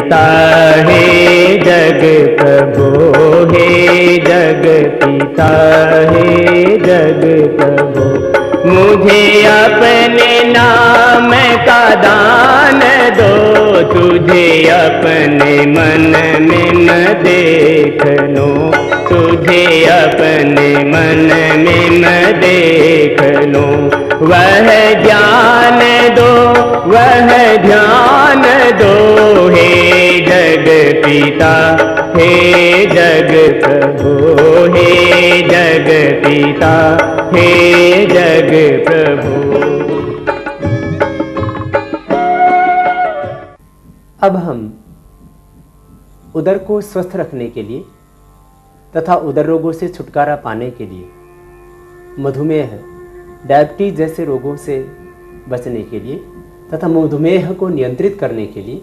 पिता हे जग प्रभु, हे जग पिता हे जग प्रभु, मुझे अपने नाम का दान दो, तुझे अपने मन में न देख लो, तुझे अपने मन में न देख लो, वह ज्ञान दो, वह ध्यान दो, हे जग पिता हे जग प्रभु, हे जग पिता हे जग प्रभु। अब हम उदर को स्वस्थ रखने के लिए तथा उदर रोगों से छुटकारा पाने के लिए, मधुमेह, डायबिटीज जैसे रोगों से बचने के लिए तथा मधुमेह को नियंत्रित करने के लिए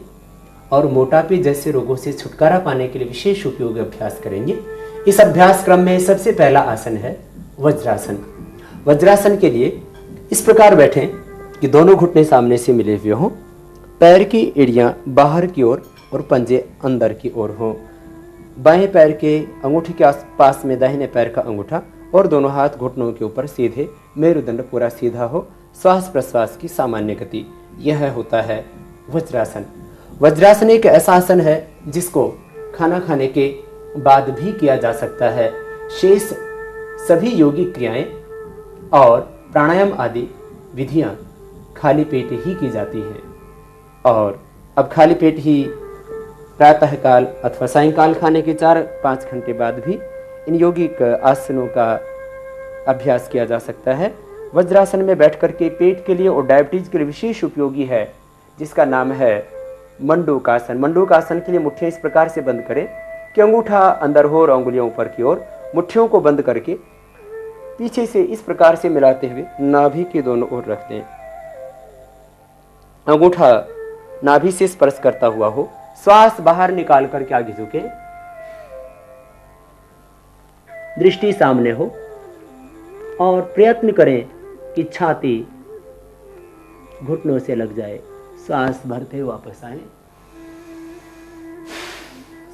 और मोटापे जैसे रोगों से छुटकारा पाने के लिए विशेष उपयोगी अभ्यास करेंगे। इस अभ्यास क्रम में सबसे पहला आसन है वज्रासन। वज्रासन के लिए इस प्रकार बैठें कि दोनों घुटने सामने से मिले हुए हों, पैर की एड़ियां बाहर की ओर और पंजे अंदर की ओर हों। बाएं पैर के अंगूठे के आसपास में दाहिने पैर का अंगूठा और दोनों हाथ घुटनों के ऊपर सीधे, मेरुदंड पूरा सीधा हो, श्वास प्रश्वास की सामान्य गति, यह होता है वज्रासन। वज्रासन एक ऐसा आसन है जिसको खाना खाने के बाद भी किया जा सकता है। शेष सभी योगिक क्रियाएं और प्राणायाम आदि विधियां खाली पेट ही की जाती हैं। और अब खाली पेट ही प्रातःकाल अथवा सायंकाल खाने के 4-5 घंटे बाद भी इन यौगिक आसनों का अभ्यास किया जा सकता है। वज्रासन में बैठ करके पेट के लिए और डायबिटीज के लिए विशेष उपयोगी है, जिसका नाम है मंडूकासन। मंडूकासन के लिए मुट्ठियां इस प्रकार से बंद करें कि अंगूठा अंदर हो और अंगुलियां ऊपर की ओर। मुट्ठियों को बंद करके पीछे से इस प्रकार से मिलाते हुए नाभि के दोनों ओर रख दें। अंगूठा नाभि से स्पर्श करता हुआ हो, श्वास बाहर निकाल करके आगे झुके, दृष्टि सामने हो और प्रयत्न करें कि छाती घुटनों से लग जाए। श्वास भरते हुए वापस आए,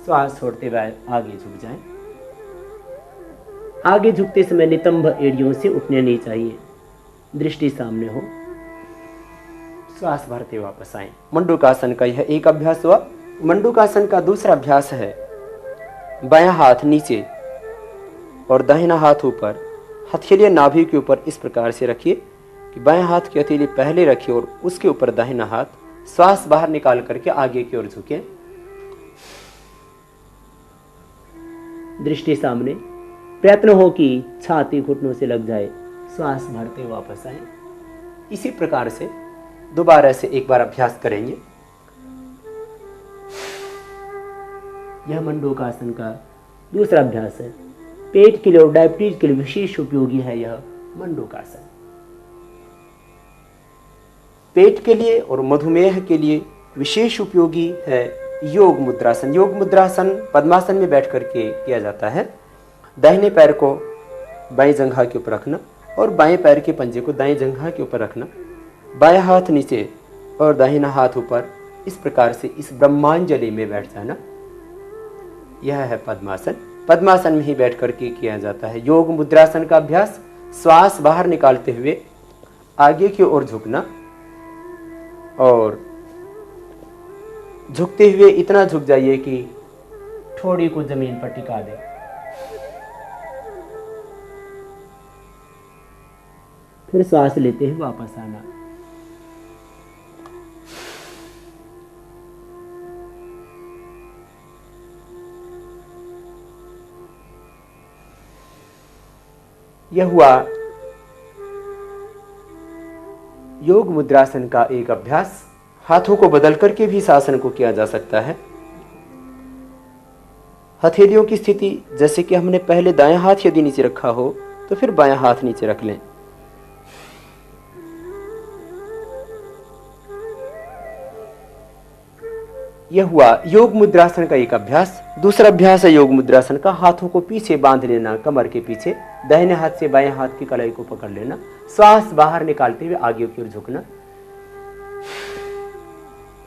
श्वास छोड़ते हुए आगे झुक जाएं। आगे झुकते समय नितंब एड़ियों से उठने नहीं चाहिए, दृष्टि सामने हो, श्वास भरते हुए वापस आए। मंडूकासन का यह एक अभ्यास हुआ। मंडूकासन का दूसरा अभ्यास है बायां हाथ नीचे और दाहिना हाथ ऊपर, हथेलियां नाभि के ऊपर इस प्रकार से रखिए कि बाएं हाथ की हथेली पहले रखिए और उसके ऊपर दाहिना हाथ, श्वास बाहर निकाल करके आगे की ओर झुके, दृष्टि सामने, प्रयत्न हो कि छाती घुटनों से लग जाए, श्वास भरते वापस आए। इसी प्रकार से दोबारा से एक बार अभ्यास करेंगे। यह मंडूकासन का दूसरा अभ्यास है। पेट के लिए और डायबिटीज के लिए विशेष उपयोगी है यह मंडूकासन। पेट के लिए और मधुमेह के लिए विशेष उपयोगी है योग मुद्रासन। योग मुद्रासन पद्मासन में बैठ करके किया जाता है। दाहिने पैर को बाएं जंघा के ऊपर रखना और बाएं पैर के पंजे को दाएं जंघा के ऊपर रखना, बायां हाथ नीचे और दाहिना हाथ ऊपर, इस प्रकार से इस ब्रह्मांजलि में बैठ जाना, यह है पद्मासन। पद्मासन में ही बैठ करके किया जाता है योग मुद्रासन का अभ्यास। श्वास बाहर निकालते हुए आगे की ओर झुकना और झुकते हुए इतना झुक जाइए कि ठोड़ी को जमीन पर टिका दे। फिर श्वास लेते हुए वापस आना। यह हुआ योग मुद्रासन का एक अभ्यास। हाथों को बदल करके भी इस आसन को किया जा सकता है। हथेलियों की स्थिति जैसे कि हमने पहले दायां हाथ यदि नीचे रखा हो तो फिर बायां हाथ नीचे रख लें। यह हुआ योग मुद्रासन का एक अभ्यास। दूसरा अभ्यास है योग मुद्रासन का। हाथों को पीछे बांध लेना, कमर के पीछे, दाहिने हाथ से बाएं हाथ की कलाई को पकड़ लेना, श्वास बाहर निकालते हुए आगे की ओर झुकना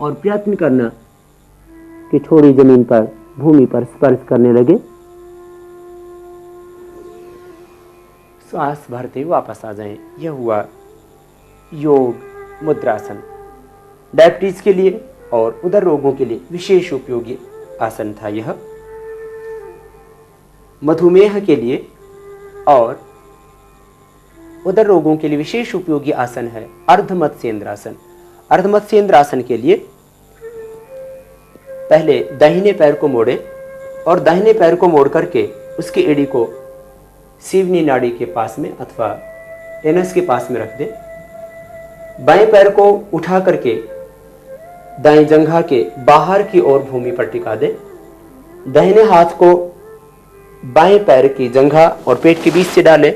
और प्रयत्न करना कि छोड़ी जमीन पर, भूमि पर स्पर्श करने लगे। श्वास भरते हुए वापस आ जाएं। यह हुआ योग मुद्रासन। डायबिटीज के लिए और उदर रोगों के लिए विशेष उपयोगी आसन था यह। मधुमेह के लिए और उदर रोगों के लिए विशेष उपयोगी आसन है अर्धमत्स्येंद्रासन। अर्धमत्स्येंद्रासन के लिए पहले दाहिने पैर को मोड़े और दाहिने पैर को मोड़ करके उसकी एड़ी को सीवनी नाड़ी के पास में अथवा एनस के पास में रख दे। बाएं पैर को उठा करके दाएं जंघा के बाहर की ओर भूमि पर टिका दे। दाहिने हाथ को बाएं पैर की जंघा और पेट के बीच से डाले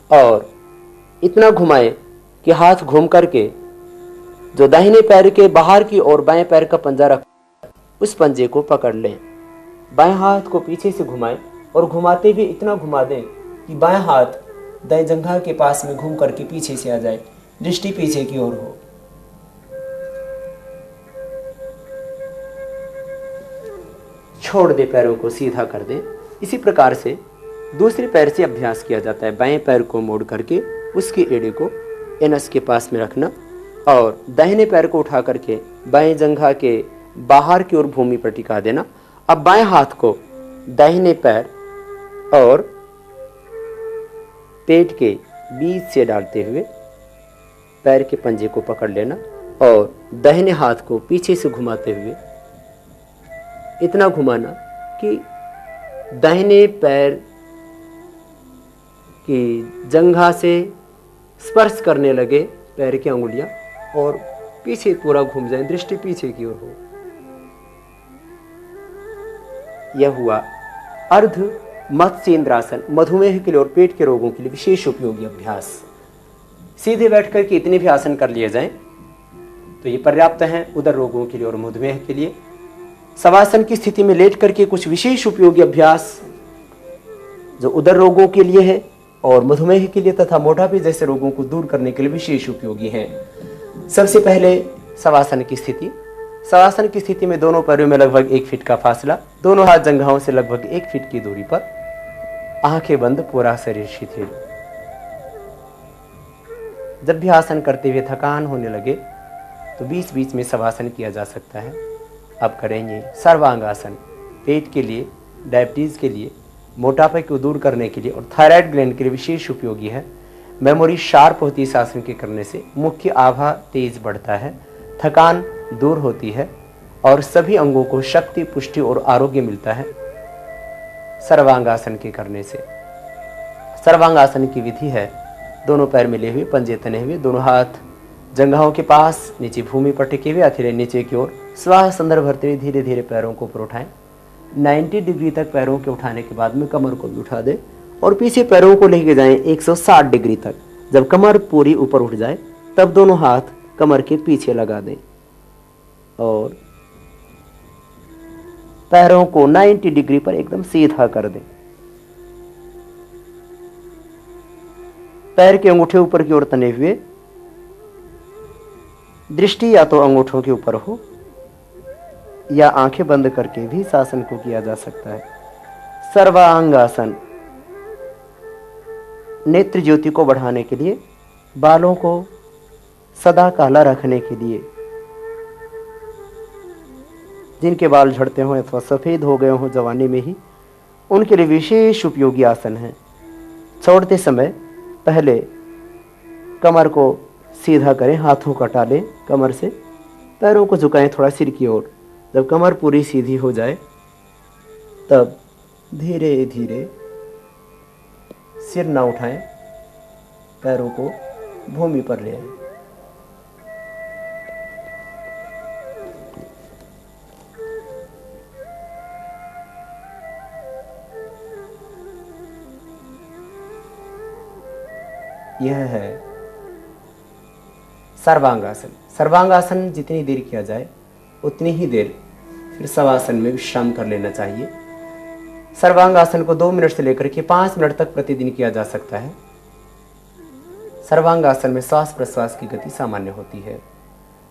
और इतना घुमाए कि हाथ घूम करके जो दाहिने पैर के बाहर की ओर बाएं पैर का पंजा रख, उस पंजे को पकड़ लें। बाएं हाथ को पीछे से घुमाएं और घुमाते हुए इतना घुमा दें कि बाएं हाथ दाएं जंघा के पास में घूम करके पीछे से आ जाए, दृष्टि पीछे की ओर हो। छोड़ दे, पैरों को सीधा कर दे। इसी प्रकार से दूसरे पैर से अभ्यास किया जाता है। बाएं पैर को मोड़ करके उसकी एड़ी को एनस के पास में रखना और दाहिने पैर को उठा करके बाएं जंघा के बाहर की ओर भूमि पर टिका देना। अब बाएं हाथ को दाहिने पैर और पेट के बीच से डालते हुए पैर के पंजे को पकड़ लेना और दाहिने हाथ को पीछे से घुमाते हुए इतना घुमाना कि दाहिने पैर की जंघा से स्पर्श करने लगे पैर की अंगुलियां और पीछे पूरा घूम जाए, दृष्टि पीछे की ओर हो। यह हुआ अर्ध मत्स्येंद्रासन, मधुमेह के लिए और पेट के रोगों के लिए विशेष उपयोगी अभ्यास। सीधे बैठ कर के इतने भी आसन कर लिए जाएं तो ये पर्याप्त हैं उदर रोगों के लिए और मधुमेह के लिए। शवासन की स्थिति में लेट करके कुछ विशेष उपयोगी अभ्यास जो उदर रोगों के लिए है और मधुमेह के लिए तथा मोटापे जैसे रोगों को दूर करने के लिए विशेष उपयोगी है। सबसे पहले शवासन की स्थिति। शवासन की स्थिति में दोनों पैरों में लगभग 1 फीट का फासला, दोनों हाथ जंघाओं से लगभग 1 फीट की दूरी पर, आंखें बंद, पूरा शरीर शिथिल। जब भी आसन करते हुए थकान होने लगे तो बीच बीच में शवासन किया जा सकता है। अब करेंगे सर्वांगासन। पेट के लिए, डायबिटीज के लिए, मोटापे को दूर करने के लिए और थायराइड ग्लैंड के लिए विशेष उपयोगी है। मेमोरी शार्प होती है इस आसन के करने से, मुख्य आभा तेज बढ़ता है, थकान दूर होती है और सभी अंगों को शक्ति, पुष्टि और आरोग्य मिलता है सर्वांगासन के करने से। सर्वांगासन की विधि है दोनों पैर मिले हुए, पंजे तने हुए, दोनों हाथ जंघाओं के पास नीचे भूमि पर टिके हुए, हथेली नीचे की ओर। श्वास अंदर भरते हुए धीरे धीरे पैरों को ऊपर उठाएं। 90 डिग्री तक पैरों के उठाने के बाद में कमर को भी उठा दें और पीछे पैरों को लेके जाएं 160 डिग्री तक। जब कमर पूरी ऊपर उठ जाए तब दोनों हाथ कमर के पीछे लगा दें और पैरों को 90 डिग्री पर एकदम सीधा कर दें। पैर के अंगूठे ऊपर की ओर तने हुए, दृष्टि या तो अंगूठों के ऊपर हो या आंखें बंद करके भी इस आसन को किया जा सकता है। सर्वांगासन नेत्र ज्योति को बढ़ाने के लिए, बालों को सदा काला रखने के लिए, जिनके बाल झड़ते हों अथवा सफेद हो गए हों जवानी में ही, उनके लिए विशेष उपयोगी आसन है। छोड़ते समय पहले कमर को सीधा करें, हाथों को हटा लें कमर से, पैरों को झुकाएं थोड़ा सिर की ओर। जब कमर पूरी सीधी हो जाए तब धीरे धीरे सिर ना उठाएं, पैरों को भूमि पर ले आएं। यह है सर्वांगासन। सर्वांगासन जितनी देर किया जाए उतनी ही देर फिर शवासन में विश्राम कर लेना चाहिए। सर्वांगासन को 2 मिनट से लेकर के 5 मिनट तक प्रतिदिन किया जा सकता है। सर्वांगासन में श्वास प्रश्वास की गति सामान्य होती है।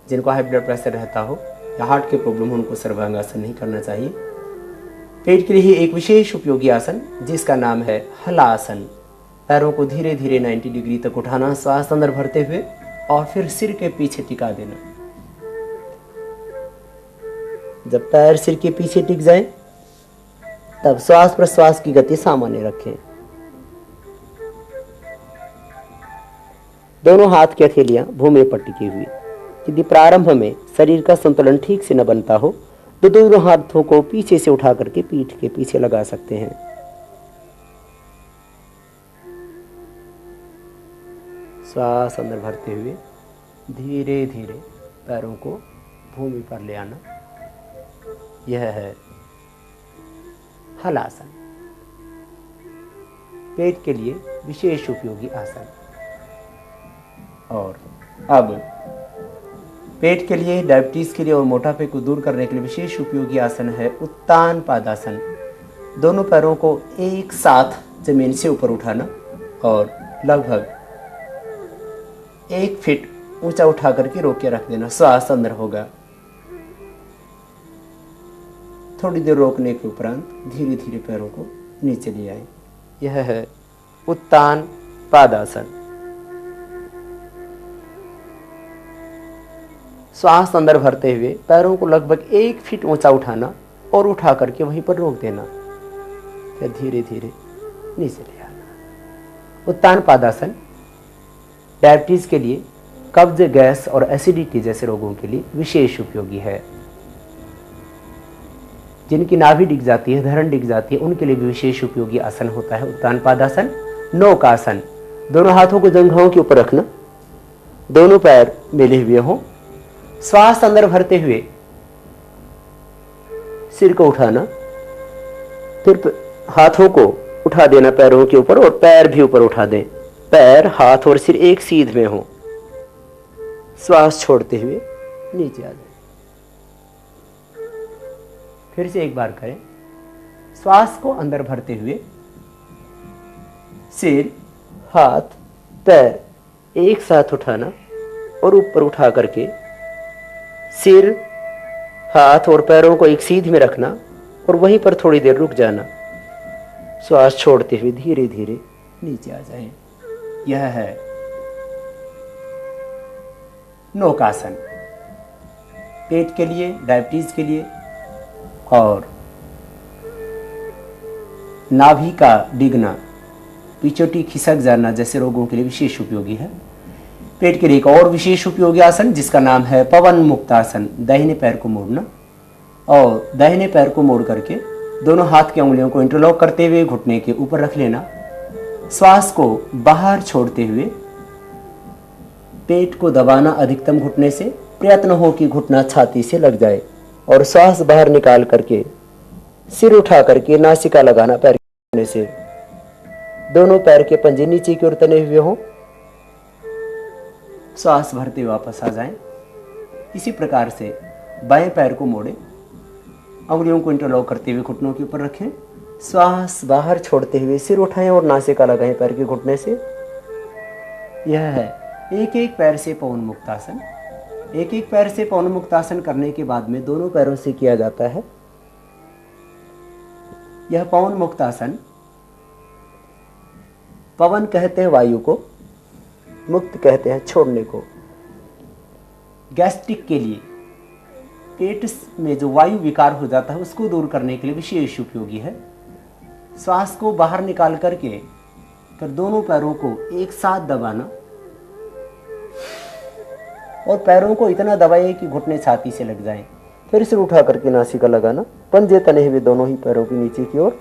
जिनको हाई ब्लड प्रेशर रहता हो या हार्ट के प्रॉब्लम हो उनको सर्वांगासन नहीं करना चाहिए। पेट के लिए एक विशेष उपयोगी आसन जिसका नाम है हलासन। पैरों को धीरे धीरे 90 डिग्री तक उठाना, श्वास अंदर भरते हुए और फिर सिर के पीछे टिका देना। जब पैर सिर के पीछे टिक जाए तब श्वास प्रश्वास की गति सामान्य रखें। दोनों हाथ की हथेलियां भूमि पर टिकी हुई। यदि प्रारंभ में शरीर का संतुलन ठीक से न बनता हो तो दोनों हाथों को पीछे से उठा करके पीठ के पीछे लगा सकते हैं। श्वास अंदर भरते हुए धीरे धीरे पैरों को भूमि पर ले आना। यह है हलासन, पेट के लिए विशेष उपयोगी आसन। और अब पेट के लिए, डायबिटीज के लिए और मोटापे को दूर करने के लिए विशेष उपयोगी आसन है उत्तान पादासन। दोनों पैरों को एक साथ जमीन से ऊपर उठाना और लगभग 1 फीट ऊंचा उठा करके रोक के रख देना। श्वास अंदर होगा। थोड़ी देर रोकने के उपरांत धीरे धीरे पैरों को नीचे ले आए। यह है उत्तान पादासन। श्वास अंदर भरते हुए पैरों को लगभग 1 फीट ऊंचा उठाना और उठा करके वहीं पर रोक देना। फिर धीरे धीरे नीचे ले आना। उत्तान पादासन डायबिटीज के लिए, कब्ज, गैस और एसिडिटी जैसे रोगों के लिए विशेष उपयोगी है। जिनकी नाभि डिग जाती है, धरण डिग जाती है, उनके लिए भी विशेष उपयोगी आसन होता है उत्तान पादासन। नौकासन, दोनों हाथों को जंघाओं के ऊपर रखना, दोनों पैर मिले हुए हों। श्वास अंदर भरते हुए सिर को उठाना, फिर हाथों को उठा देना पैरों के ऊपर और पैर भी ऊपर उठा दें। पैर, हाथ और सिर एक सीध में हो। श्वास छोड़ते हुए नीचे आ जाए। फिर से एक बार करें। श्वास को अंदर भरते हुए सिर, हाथ, पैर एक साथ उठाना और ऊपर उठा करके सिर, हाथ और पैरों को एक सीध में रखना और वहीं पर थोड़ी देर रुक जाना। श्वास छोड़ते हुए धीरे धीरे नीचे आ जाएं। यह है नौकासन, पेट के लिए, डायबिटीज के लिए और नाभि का डिगना, पिछोटी खिसक जाना जैसे रोगों के लिए विशेष उपयोगी है। पेट के लिए एक और विशेष उपयोगी आसन जिसका नाम है पवन मुक्तासन। दाहिने पैर को मोड़ना और दाहिने पैर को मोड़ करके दोनों हाथ की उंगलियों को इंटरलॉक करते हुए घुटने के ऊपर रख लेना। श्वास को बाहर छोड़ते हुए पेट को दबाना अधिकतम घुटने से। प्रयत्न हो कि घुटना छाती से लग जाए और श्वास बाहर निकाल करके सिर उठा करके नासिका लगाना पैर के से। दोनों पैर के पंजे नीचे की ओर तने हुए हों। श्वास भरते हुए वापस आ जाएं। इसी प्रकार से बाएं पैर को मोड़ें, उंगलियों को इंटरलॉक करते हुए घुटनों के ऊपर रखें। श्वास बाहर छोड़ते हुए सिर उठाएं और नासिका लगाएं पैर के घुटने से। यह है एक एक पैर से पवन मुक्तासन। एक एक पैर से पवन मुक्तासन करने के बाद में दोनों पैरों से किया जाता है। यह पवन मुक्तासन, पवन कहते हैं वायु को, मुक्त कहते हैं छोड़ने को। गैस्ट्रिक के लिए, पेट में जो वायु विकार हो जाता है उसको दूर करने के लिए विशेष उपयोगी है। श्वास को बाहर निकाल करके फिर दोनों पैरों को एक साथ दबाना और पैरों को इतना दबाइए कि घुटने छाती से लग जाएं। फिर सिर उठा करके नासिका लगाना, पंजे तने हुए दोनों ही पैरों के नीचे की ओर।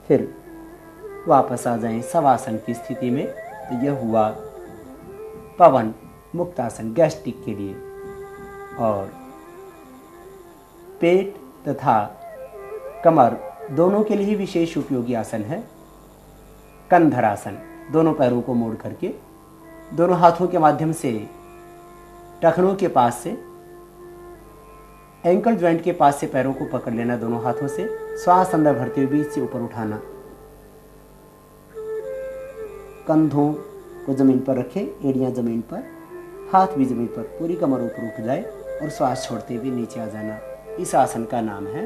फिर वापस आ जाएं शवासन की स्थिति में। तो यह हुआ पवन मुक्तासन गैस्ट्रिक के लिए। और पेट तथा कमर दोनों के लिए विशेष उपयोगी आसन है कंधरासन। दोनों पैरों को मोड़ करके दोनों हाथों के माध्यम से टखनों के पास से, एंकल ज्वाइंट के पास से पैरों को पकड़ लेना दोनों हाथों से। श्वास अंदर भरते हुए बीच से ऊपर उठाना। कंधों को जमीन पर रखें, एड़ियां जमीन पर, हाथ भी जमीन पर, पूरी कमर ऊपर उठ जाए। और श्वास छोड़ते हुए नीचे आ जाना। इस आसन का नाम है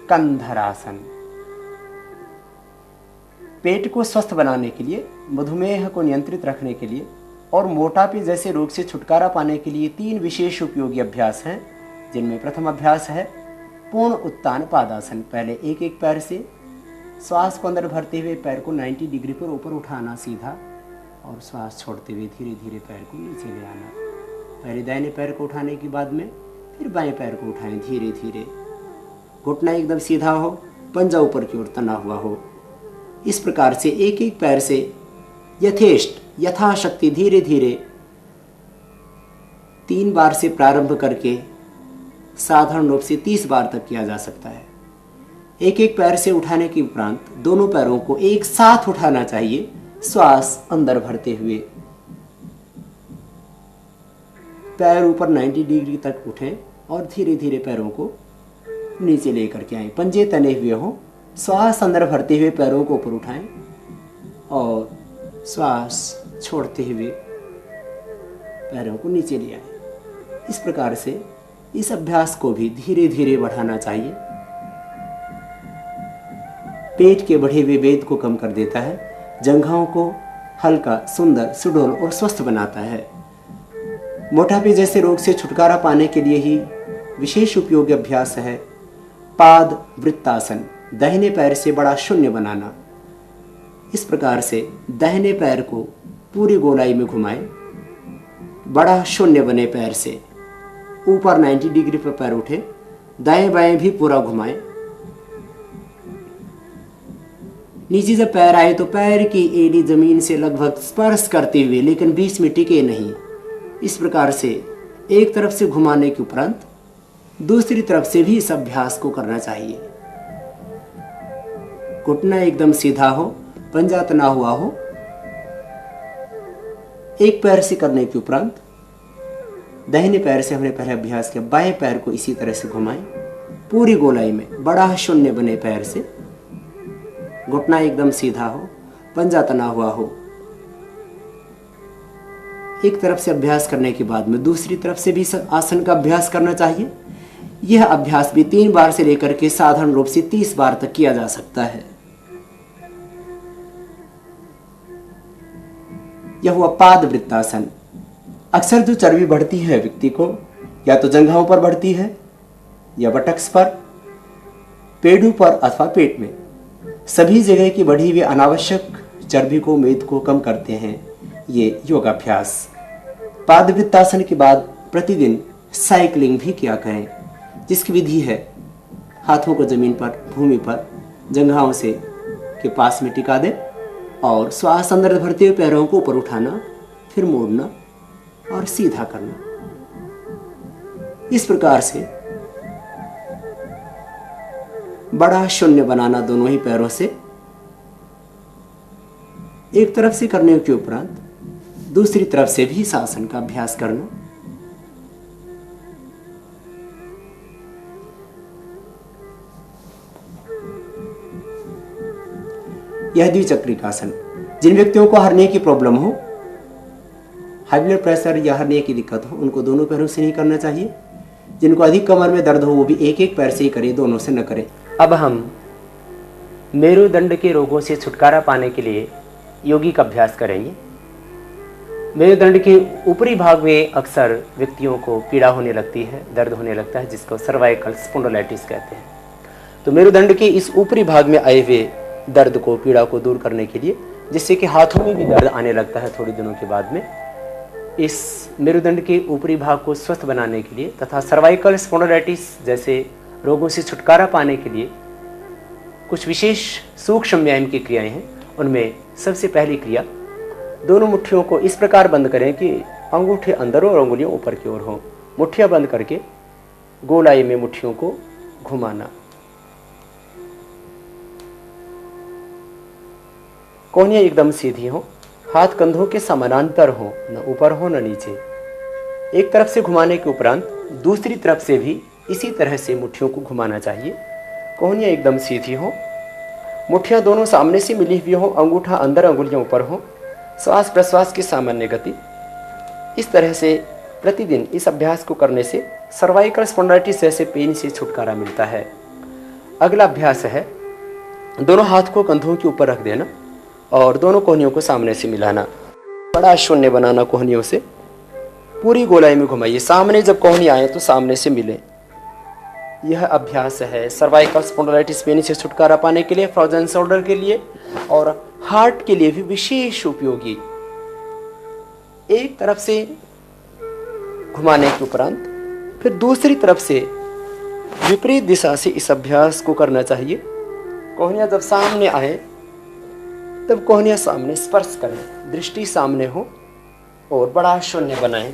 कंधरासन। पेट को स्वस्थ बनाने के लिए, मधुमेह को नियंत्रित रखने के लिए और मोटापे जैसे रोग से छुटकारा पाने के लिए 3 विशेष उपयोगी अभ्यास हैं, जिनमें प्रथम अभ्यास है पूर्ण उत्तान पादासन। पहले एक एक पैर से श्वास को अंदर भरते हुए पैर को 90 डिग्री पर ऊपर उठाना सीधा, और श्वास छोड़ते हुए धीरे धीरे पैर को नीचे ले आना। पहले दाहिने पैर को उठाने के बाद में फिर बाएं पैर को उठाएं धीरे धीरे। घुटना एकदम सीधा हो, पंजा ऊपर की ओर तना हुआ हो। इस प्रकार से एक एक पैर से यथेष्ट यथाशक्ति धीरे धीरे 3 बार से प्रारंभ करके साधारण रूप से 30 बार तक किया जा सकता है। एक एक पैर से उठाने के उपरांत दोनों पैरों को एक साथ उठाना चाहिए, श्वास अंदर भरते हुए। पैर ऊपर 90 डिग्री तक उठें और धीरे धीरे पैरों को नीचे लेकर के आएं। पंजे तने हुए हों, श्वास अंदर भरते हुए पैरों को ऊपर उठाएं और श्वास छोड़ते हुए पैरों को नीचे ले आएं। इस प्रकार से इस अभ्यास को भी धीरे धीरे बढ़ाना चाहिए। पेट के बढ़े हुए वेद को कम कर देता है, जंघाओं को हल्का, सुंदर, सुडौल और स्वस्थ बनाता है। मोटापे जैसे रोग से छुटकारा पाने के लिए ही विशेष उपयोगी अभ्यास है पाद वृत्तासन। दाहिने पैर से बड़ा शून्य बनाना। इस प्रकार से दाहिने पैर को पूरी गोलाई में घुमाएं, बड़ा शून्य बने पैर से ऊपर 90 डिग्री पर पैर उठे, दाएं बाएं भी पूरा घुमाएं। नीचे जब पैर आए तो पैर की एड़ी जमीन से लगभग स्पर्श करते हुए, लेकिन बीच में टिके नहीं। इस प्रकार से एक तरफ से घुमाने के उपरांत दूसरी तरफ से भी इस अभ्यास को करना चाहिए। घुटना एकदम सीधा हो, पंजा तना हुआ हो। एक पैर से करने के उपरांत दाहिने पैर से हमने पहले अभ्यास किया, बाएं पैर को इसी तरह से घुमाएं पूरी गोलाई में, बड़ा शून्य बने पैर से। घुटना एकदम सीधा हो, पंजा तना हुआ हो। एक तरफ से अभ्यास करने के बाद में दूसरी तरफ से भी आसन का अभ्यास करना चाहिए। यह अभ्यास भी 3 बार से लेकर के साधारण रूप से 30 बार तक किया जा सकता है। यह हुआ पाद वृत्तासन। अक्सर जो चर्बी बढ़ती है व्यक्ति को, या तो जंघाओं पर बढ़ती है या बटक्स पर, पेड़ों पर अथवा पेट में, सभी जगह की बढ़ी हुई अनावश्यक चर्बी को, मेद को कम करते हैं ये योगाभ्यास। पाद वृत्तासन के बाद प्रतिदिन साइकिलिंग भी किया करें, जिसकी विधि है हाथों को जमीन पर, भूमि पर, जंघाओं से के पास में टिका दें और श्वास अंदर भरते हुए पैरों को ऊपर उठाना, फिर मोड़ना और सीधा करना। इस प्रकार से बड़ा शून्य बनाना दोनों ही पैरों से। एक तरफ से करने के उपरांत दूसरी तरफ से भी इस आसन का अभ्यास करना। यह द्विचक्रिकासन। जिन व्यक्तियों को हर्निया की प्रॉब्लम हो, हाई ब्लड प्रेशर या हर्निया की दिक्कत हो, उनको दोनों पैरों से नहीं करना चाहिए। जिनको अधिक कमर में दर्द हो वो भी एक एक पैर से ही करें, दोनों से न करें। अब हम मेरुदंड के रोगों से छुटकारा पाने के लिए योगिक अभ्यास करेंगे। मेरुदंड के ऊपरी भाग में अक्सर व्यक्तियों को पीड़ा होने लगती है, दर्द होने लगता है, जिसको सर्वाइकल स्पॉन्डिलाइटिस कहते हैं। तो मेरुदंड के इस ऊपरी भाग में आए हुए दर्द को, पीड़ा को दूर करने के लिए, जिससे कि हाथों में भी दर्द आने लगता है थोड़ी दिनों के बाद में, इस मेरुदंड के ऊपरी भाग को स्वस्थ बनाने के लिए तथा सर्वाइकल स्पॉन्डिलाइटिस जैसे रोगों से छुटकारा पाने के लिए कुछ विशेष सूक्ष्म व्यायाम की क्रियाएं हैं। उनमें सबसे पहली क्रिया, दोनों मुट्ठियों को इस प्रकार बंद करें कि अंगूठे अंदर और अंगुलियां ऊपर की ओर हों। मुट्ठियां बंद करके गोलाई में मुट्ठियों को घुमाना। कोहनियां एकदम सीधी हो, हाथ कंधों के समानांतर हो, न ऊपर हो न नीचे। एक तरफ से घुमाने के उपरांत दूसरी तरफ से भी इसी तरह से मुट्ठियों को घुमाना चाहिए। कोहनियां एकदम सीधी हो, मुट्ठियां दोनों सामने से मिली हुई हो, अंगूठा अंदर अंगुलियां ऊपर हो, श्वास प्रश्वास की सामान्य गति। इस तरह से प्रतिदिन इस अभ्यास को करने से सर्वाइकल स्पॉन्डिलाइटिस जैसे पेन से छुटकारा मिलता है। अगला अभ्यास है दोनों हाथ को कंधों के ऊपर रख देना और दोनों कोहनियों को सामने से मिलाना। बड़ा शून्य बनाना कोहनियों से, पूरी गोलाई में घुमाइए। सामने जब कोहनी आए तो सामने से मिले। यह अभ्यास है सर्वाइकल स्पॉन्डिलाइटिस पेन से छुटकारा पाने के लिए, फ्रोजन शोल्डर के लिए और हार्ट के लिए भी विशेष उपयोगी। एक तरफ से घुमाने के उपरांत फिर दूसरी तरफ से विपरीत दिशा से इस अभ्यास को करना चाहिए। कोहनियां जब सामने आए तब कोहनियां सामने स्पर्श करें, दृष्टि सामने हो और बड़ा शून्य बनाएं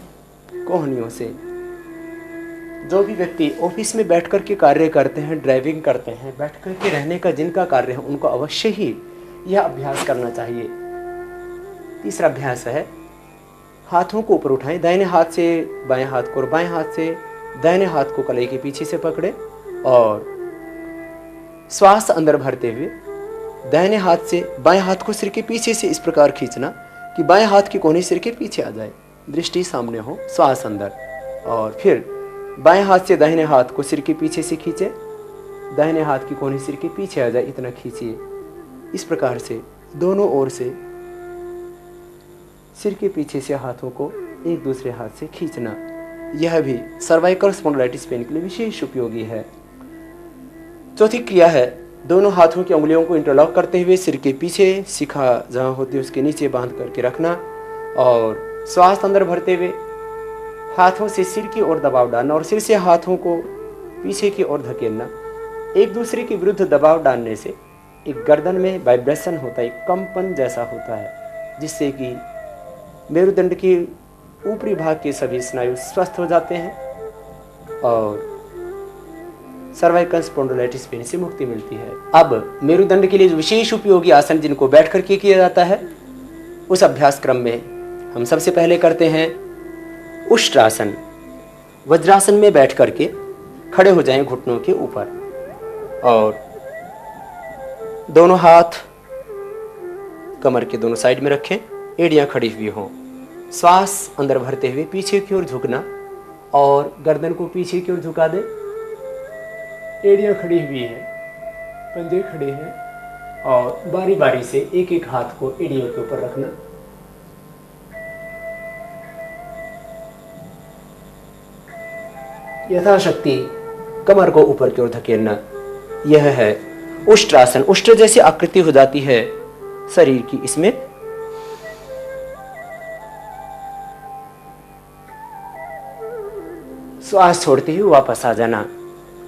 कोहनियों से। जो भी व्यक्ति ऑफिस में बैठ कर के कार्य करते हैं, ड्राइविंग करते हैं, बैठ कर के रहने का जिनका कार्य है, उनको अवश्य ही यह अभ्यास करना चाहिए। तीसरा अभ्यास है हाथों को ऊपर उठाएं, दाहिने हाथ से बाएं हाथ को और बाएं हाथ से दाहिने हाथ को कलाई के पीछे से पकड़े और श्वास अंदर भरते हुए दाहिने हाथ से बाएं हाथ को सिर के पीछे से इस प्रकार खींचना कि बाएं हाथ की कोहनी सिर के पीछे आ जाए, दृष्टि सामने हो, श्वास अंदर। और फिर बाएं हाथ से दाहिने हाथ को सिर के पीछे से खींचे, दाहिने हाथ की कोहनी सिर के पीछे आ जाए, इतना खींचिए। इस प्रकार से दोनों ओर से सिर के पीछे से हाथों को एक दूसरे हाथ से खींचना, यह भी सर्वाइकल स्पॉन्डिलाइटिस पेन के लिए विशेष उपयोगी है। चौथी क्रिया है दोनों हाथों की उंगलियों को इंटरलॉक करते हुए सिर के पीछे, शिखा जहां होती है उसके नीचे बांध करके रखना और श्वास अंदर भरते हुए हाथों से सिर की ओर दबाव डालना और सिर से हाथों को पीछे की ओर धकेलना। एक दूसरे के विरुद्ध दबाव डालने से एक गर्दन में वाइब्रेशन होता है, एक कंपन जैसा होता है, जिससे कि मेरुदंड के ऊपरी भाग के सभी स्नायु स्वस्थ हो जाते हैं और सर्वाइकल स्पॉन्डिलाइटिस पेन से मुक्ति मिलती है। अब मेरुदंड के लिए जो विशेष उपयोगी आसन जिनको बैठ करके किया जाता है, उस अभ्यास क्रम में हम सबसे पहले करते हैं उष्ट्रासन। वज्रासन में बैठ करके खड़े हो जाएं घुटनों के ऊपर और दोनों हाथ कमर के दोनों साइड में रखें, एड़ियां खड़ी हुई हों। श्वास अंदर भरते हुए पीछे की ओर झुकना और गर्दन को पीछे की ओर झुका दें। एड़ियां खड़ी हुई हैं, पंजे खड़े हैं और बारी बारी से एक एक हाथ को एड़ियों के ऊपर रखना। यथाशक्ति कमर को ऊपर की ओर धकेलना, यह है उष्ट्रासन। उष्ट जैसी आकृति हो जाती है शरीर की। इसमें श्वास छोड़ते हुए वापस आ जाना।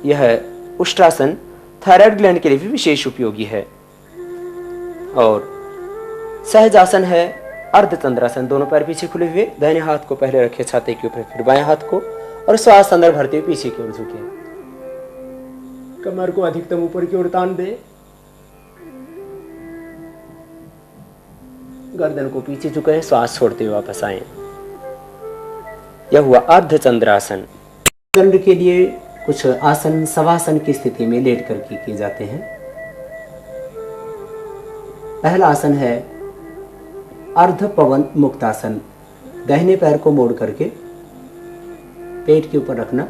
यह उष्ट्रासन थायराइड ग्लैंड के लिए भी विशेष उपयोगी है। और सहजासन है अर्धचंद्रासन। दोनों पैर पीछे खुले हुए, दाहिने हाथ को पहले रखे छाती के ऊपर, फिर बाएं हाथ को, और श्वास अंदर भरते हुए पीछे की ओर झुके। कमर को अधिकतम ऊपर की ओर तान दे, गर्दन को पीछे झुकाएं, श्वास छोड़ते हुए वापस आए। यह हुआ अर्धचंद्रासन। दंड के लिए कुछ आसन शवासन की स्थिति में लेट करके किए जाते हैं। पहला आसन है अर्ध पवन मुक्तासन। दाहिने पैर को मोड़ करके पेट के ऊपर रखना,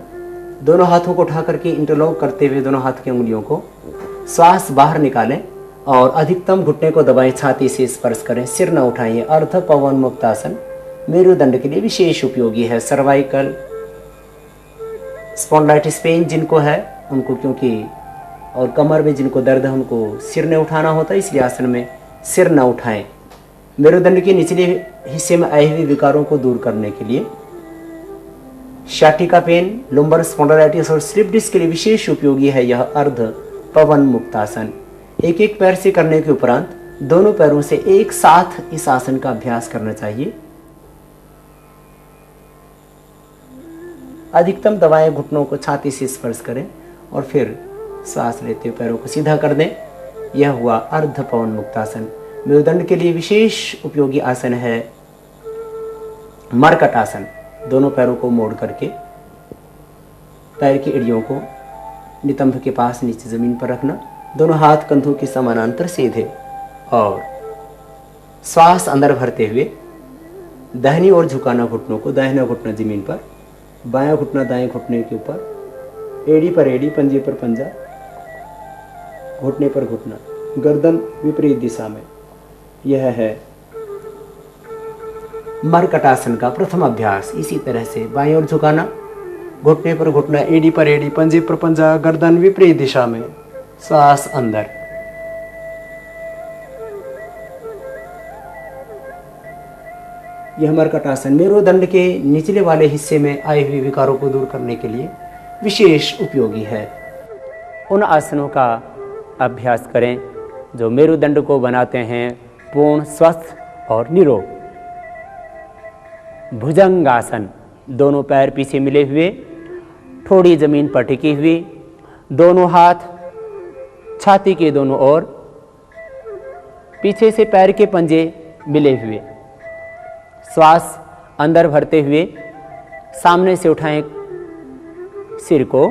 दोनों हाथों को उठा करके इंटरलॉक करते हुए दोनों हाथ की उंगलियों को श्वास बाहर निकालें और अधिकतम घुटने को दबाएं, छाती से स्पर्श करें, सिर न उठाएं। अर्ध पवन मुक्तासन मेरुदंड के लिए विशेष उपयोगी है। सर्वाइकल स्पॉन्डिलाइटिस पेन जिनको है उनको, क्योंकि और कमर में जिनको दर्द है उनको सिर न उठाना होता है, इसलिए आसन में सिर न उठाएं। मेरुदंड के निचले हिस्से में आए हुए विकारों को दूर करने के लिए शाटिका पेन, लुम्बर स्पॉन्डिलाइटिस और स्लिप डिस्क के लिए विशेष उपयोगी है यह अर्ध पवन मुक्तासन। एक एक पैर से करने के उपरांत दोनों पैरों से एक साथ इस आसन का अभ्यास करना चाहिए। अधिकतम दबाएं, घुटनों को छाती से स्पर्श करें और फिर सांस लेते हुए पैरों को सीधा कर दें। यह हुआ अर्ध पवन मुक्तासन। मेरुदंड के लिए विशेष उपयोगी आसन है मरकट आसन। दोनों पैरों को मोड़ करके पैर की एड़ियों को नितंब के पास नीचे जमीन पर रखना, दोनों हाथ कंधों के समानांतर सीधे और श्वास अंदर भरते हुए दाहिनी ओर झुकाना घुटनों को, दाहिना घुटना जमीन पर, बायां घुटना दाएं घुटने के ऊपर, एड़ी पर एड़ी, पंजे पर पंजा, घुटने पर घुटना, गर्दन विपरीत दिशा में। यह है मरकटासन का प्रथम अभ्यास। इसी तरह से बाईं ओर झुकाना, घुटने पर घुटना, एड़ी पर एड़ी, पंजे पर पंजा, गर्दन विपरीत दिशा में, सांस अंदर। यह मरकटासन मेरुदंड के निचले वाले हिस्से में आए हुए विकारों को दूर करने के लिए विशेष उपयोगी है। उन आसनों का अभ्यास करें जो मेरुदंड को बनाते हैं पूर्ण स्वस्थ और निरोग। भुजंगासन, दोनों पैर पीछे मिले हुए, ठोड़ी जमीन पर टिकी हुई, दोनों हाथ छाती के दोनों ओर, पीछे से पैर के पंजे मिले हुए, श्वास अंदर भरते हुए सामने से उठाएं सिर को,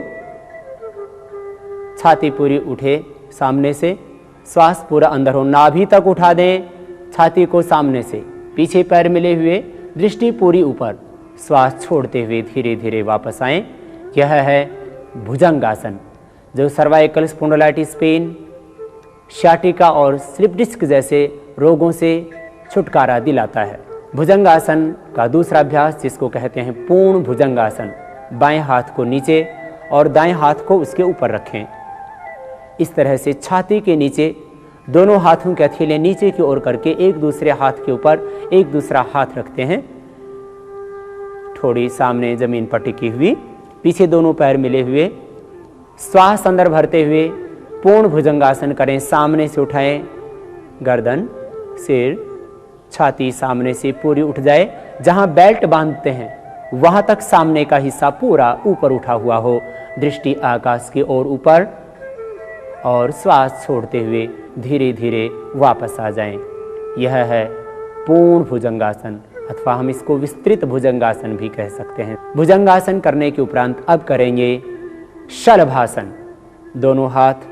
छाती पूरी उठे सामने से, श्वास पूरा अंदर हो, नाभि तक उठा दें छाती को सामने से, पीछे पैर मिले हुए, दृष्टि पूरी ऊपर, श्वास छोड़ते हुए धीरे धीरे वापस आएं। यह है भुजंगासन जो सर्वाइकल स्पॉन्डिलाइटिस पेन, शाटिका और स्लिप डिस्क जैसे रोगों से छुटकारा दिलाता है। भुजंगासन का दूसरा अभ्यास जिसको कहते हैं पूर्ण भुजंगासन, बाएं हाथ को नीचे और दाएं हाथ को उसके ऊपर रखें। इस तरह से छाती के नीचे दोनों हाथों के हथेलियां नीचे की ओर करके एक दूसरे हाथ के ऊपर एक दूसरा हाथ रखते हैं, थोड़ी सामने जमीन पर टिकी हुई, पीछे दोनों पैर मिले हुए, श्वास अंदर भरते हुए पूर्ण भुजंगासन करें। सामने से उठाएं, गर्दन, सिर, छाती सामने से पूरी उठ जाए, जहां बेल्ट बांधते हैं वहां तक सामने का हिस्सा पूरा ऊपर उठा हुआ हो, दृष्टि आकाश की ओर ऊपर, और श्वास छोड़ते हुए धीरे धीरे वापस आ जाएं। यह है पूर्ण भुजंगासन, अथवा हम इसको विस्तृत भुजंगासन भी कह सकते हैं। भुजंगासन करने के उपरांत अब करेंगे शलभासन। दोनों हाथ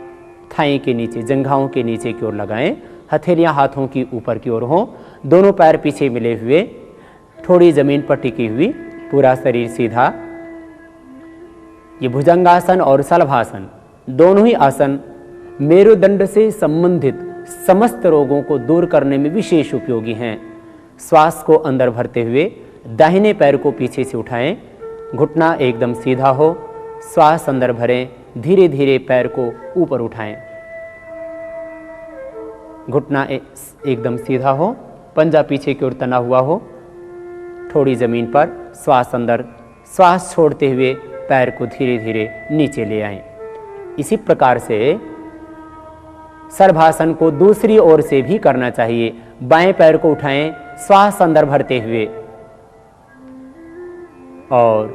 थाई के नीचे, जंघाओं के नीचे की ओर लगाएं, हथेलियां हाथों की ऊपर की ओर हों, दोनों पैर पीछे मिले हुए, थोड़ी जमीन पर टिकी हुई, पूरा शरीर सीधा। ये भुजंगासन और शलभासन दोनों ही आसन मेरुदंड से संबंधित समस्त रोगों को दूर करने में विशेष उपयोगी हैं। श्वास को अंदर भरते हुए दाहिने पैर को पीछे से उठाएं, घुटना एकदम सीधा हो, श्वास अंदर भरें, धीरे धीरे पैर को ऊपर उठाएं, घुटना एकदम सीधा हो, पंजा पीछे की ओर तना हुआ हो, थोड़ी जमीन पर, श्वास अंदर, श्वास छोड़ते हुए पैर को धीरे धीरे नीचे ले आएं। इसी प्रकार से सर्भासन को दूसरी ओर से भी करना चाहिए। बाएं पैर को उठाएं, श्वास अंदर भरते हुए और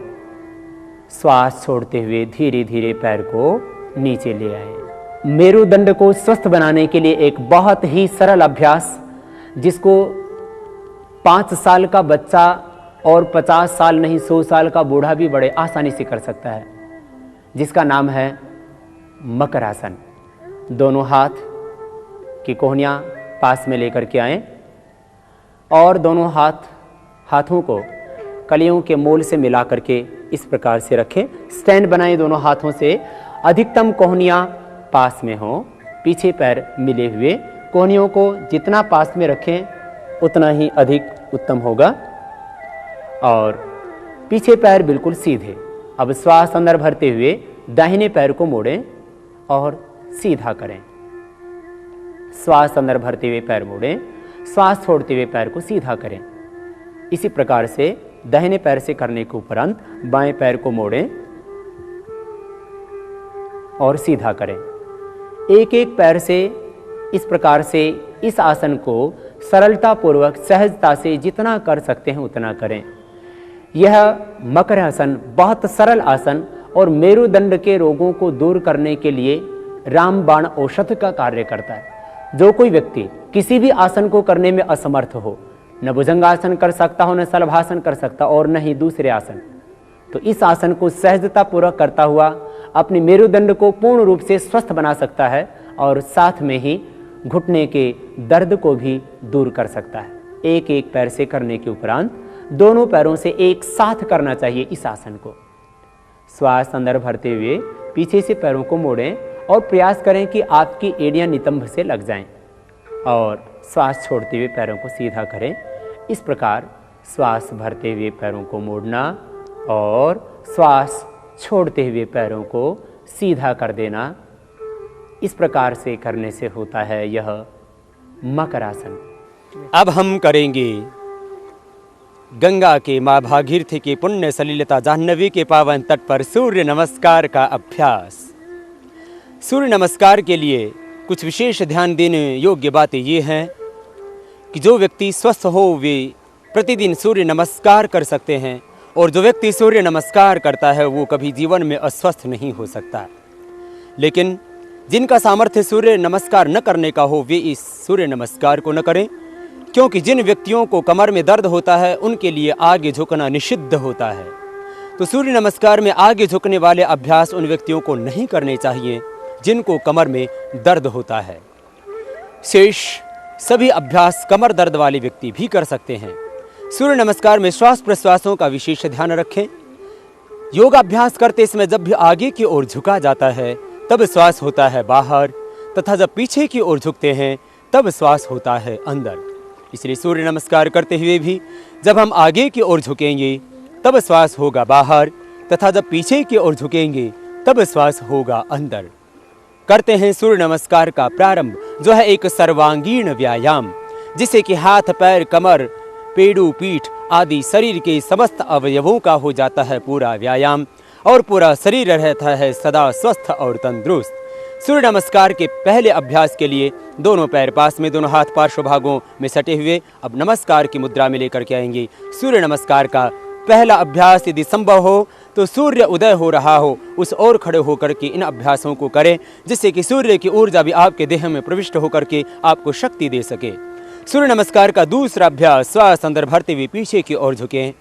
श्वास छोड़ते हुए धीरे धीरे पैर को नीचे ले आएं। मेरुदंड को स्वस्थ बनाने के लिए एक बहुत ही सरल अभ्यास, जिसको 5 साल का बच्चा और 50 साल नहीं 100 साल का बूढ़ा भी बड़े आसानी से कर सकता है, जिसका नाम है मकरासन। दोनों हाथ की कोहनियां पास में लेकर के आएं और दोनों हाथों को कलियों के मूल से मिला करके इस प्रकार से रखें। स्टैंड बनाएं दोनों हाथों से, अधिकतम कोहनियां पास में हों, पीछे पैर मिले हुए, कोहनियों को जितना पास में रखें उतना ही अधिक उत्तम होगा, और पीछे पैर बिल्कुल सीधे। अब श्वास अंदर भरते हुए दाहिने पैर को मोड़ें और सीधा करें, श्वास अंदर भरते हुए पैर मोड़ें, श्वास छोड़ते हुए पैर को सीधा करें। इसी प्रकार से दाहिने पैर से करने के उपरांत बाएं पैर को मोड़ें और सीधा करें। एक एक पैर से इस प्रकार से इस आसन को सरलता पूर्वक सहजता से जितना कर सकते हैं उतना करें। यह मकर आसन बहुत सरल आसन और मेरुदंड के रोगों को दूर करने के लिए रामबाण औषध का कार्य करता है। जो कोई व्यक्ति किसी भी आसन को करने में असमर्थ हो, न भुजंगासन कर सकता हो, न शलभासन कर सकता और न ही दूसरे आसन, तो इस आसन को सहजता पूर्वक करता हुआ अपने मेरुदंड को पूर्ण रूप से स्वस्थ बना सकता है और साथ में ही घुटने के दर्द को भी दूर कर सकता है। एक एक पैर से करने के उपरांत दोनों पैरों से एक साथ करना चाहिए इस आसन को। श्वास अंदर भरते हुए पीछे से पैरों को मोड़ें और प्रयास करें कि आपकी एड़ियां नितंब से लग जाएं, और श्वास छोड़ते हुए पैरों को सीधा करें। इस प्रकार श्वास भरते हुए पैरों को मोड़ना और श्वास छोड़ते हुए पैरों को सीधा कर देना, इस प्रकार से करने से होता है यह मकरासन। अब हम करेंगे गंगा के माँ भागीरथी के पुण्य सलिलता जाह्नवी के पावन तट पर सूर्य नमस्कार का अभ्यास। सूर्य नमस्कार के लिए कुछ विशेष ध्यान देने योग्य बातें ये हैं कि जो व्यक्ति स्वस्थ हो वे प्रतिदिन सूर्य नमस्कार कर सकते हैं, और जो व्यक्ति सूर्य नमस्कार करता है वो कभी जीवन में अस्वस्थ नहीं हो सकता। लेकिन जिनका सामर्थ्य सूर्य नमस्कार न करने का हो वे इस सूर्य नमस्कार को न करें, क्योंकि जिन व्यक्तियों को कमर में दर्द होता है उनके लिए आगे झुकना निषिद्ध होता है। तो सूर्य नमस्कार में आगे झुकने वाले अभ्यास उन व्यक्तियों को नहीं करने चाहिए जिनको कमर में दर्द होता है। शेष सभी अभ्यास कमर दर्द वाले व्यक्ति भी कर सकते हैं। सूर्य नमस्कार में श्वास प्रश्वासों का विशेष ध्यान रखें। योगाभ्यास करते समय जब भी आगे की ओर झुका जाता है तब श्वास होता है बाहर, तथा जब पीछे की ओर झुकते हैं तब श्वास होता है अंदर। इसलिए सूर्य नमस्कार करते हुए भी जब हम आगे की ओर झुकेंगे तब श्वास होगा बाहर, तथा जब पीछे की ओर झुकेंगे तब श्वास होगा अंदर। करते हैं सूर्य नमस्कार का प्रारंभ, जो है एक सर्वांगीण व्यायाम, जिससे कि हाथ पैर कमर पेड़ू पीठ आदि शरीर के समस्त अवयवों का हो जाता है पूरा व्यायाम, और पूरा शरीर रहता है सदा स्वस्थ और तंदुरुस्त। सूर्य नमस्कार के पहले अभ्यास के लिए दोनों पैर पास में, दोनों हाथ पार्श्व भागों में सटे हुए अब नमस्कार की मुद्रा में लेकर के आएंगे। सूर्य नमस्कार का पहला अभ्यास यदि संभव हो तो सूर्य उदय हो रहा हो उस ओर खड़े होकर के इन अभ्यासों को करें, जिससे कि सूर्य की ऊर्जा भी आपके देह में प्रविष्ट होकर के आपको शक्ति दे सके। सूर्य नमस्कार का दूसरा अभ्यास, श्वास अंदर भरते हुए पीछे की ओर झुकें।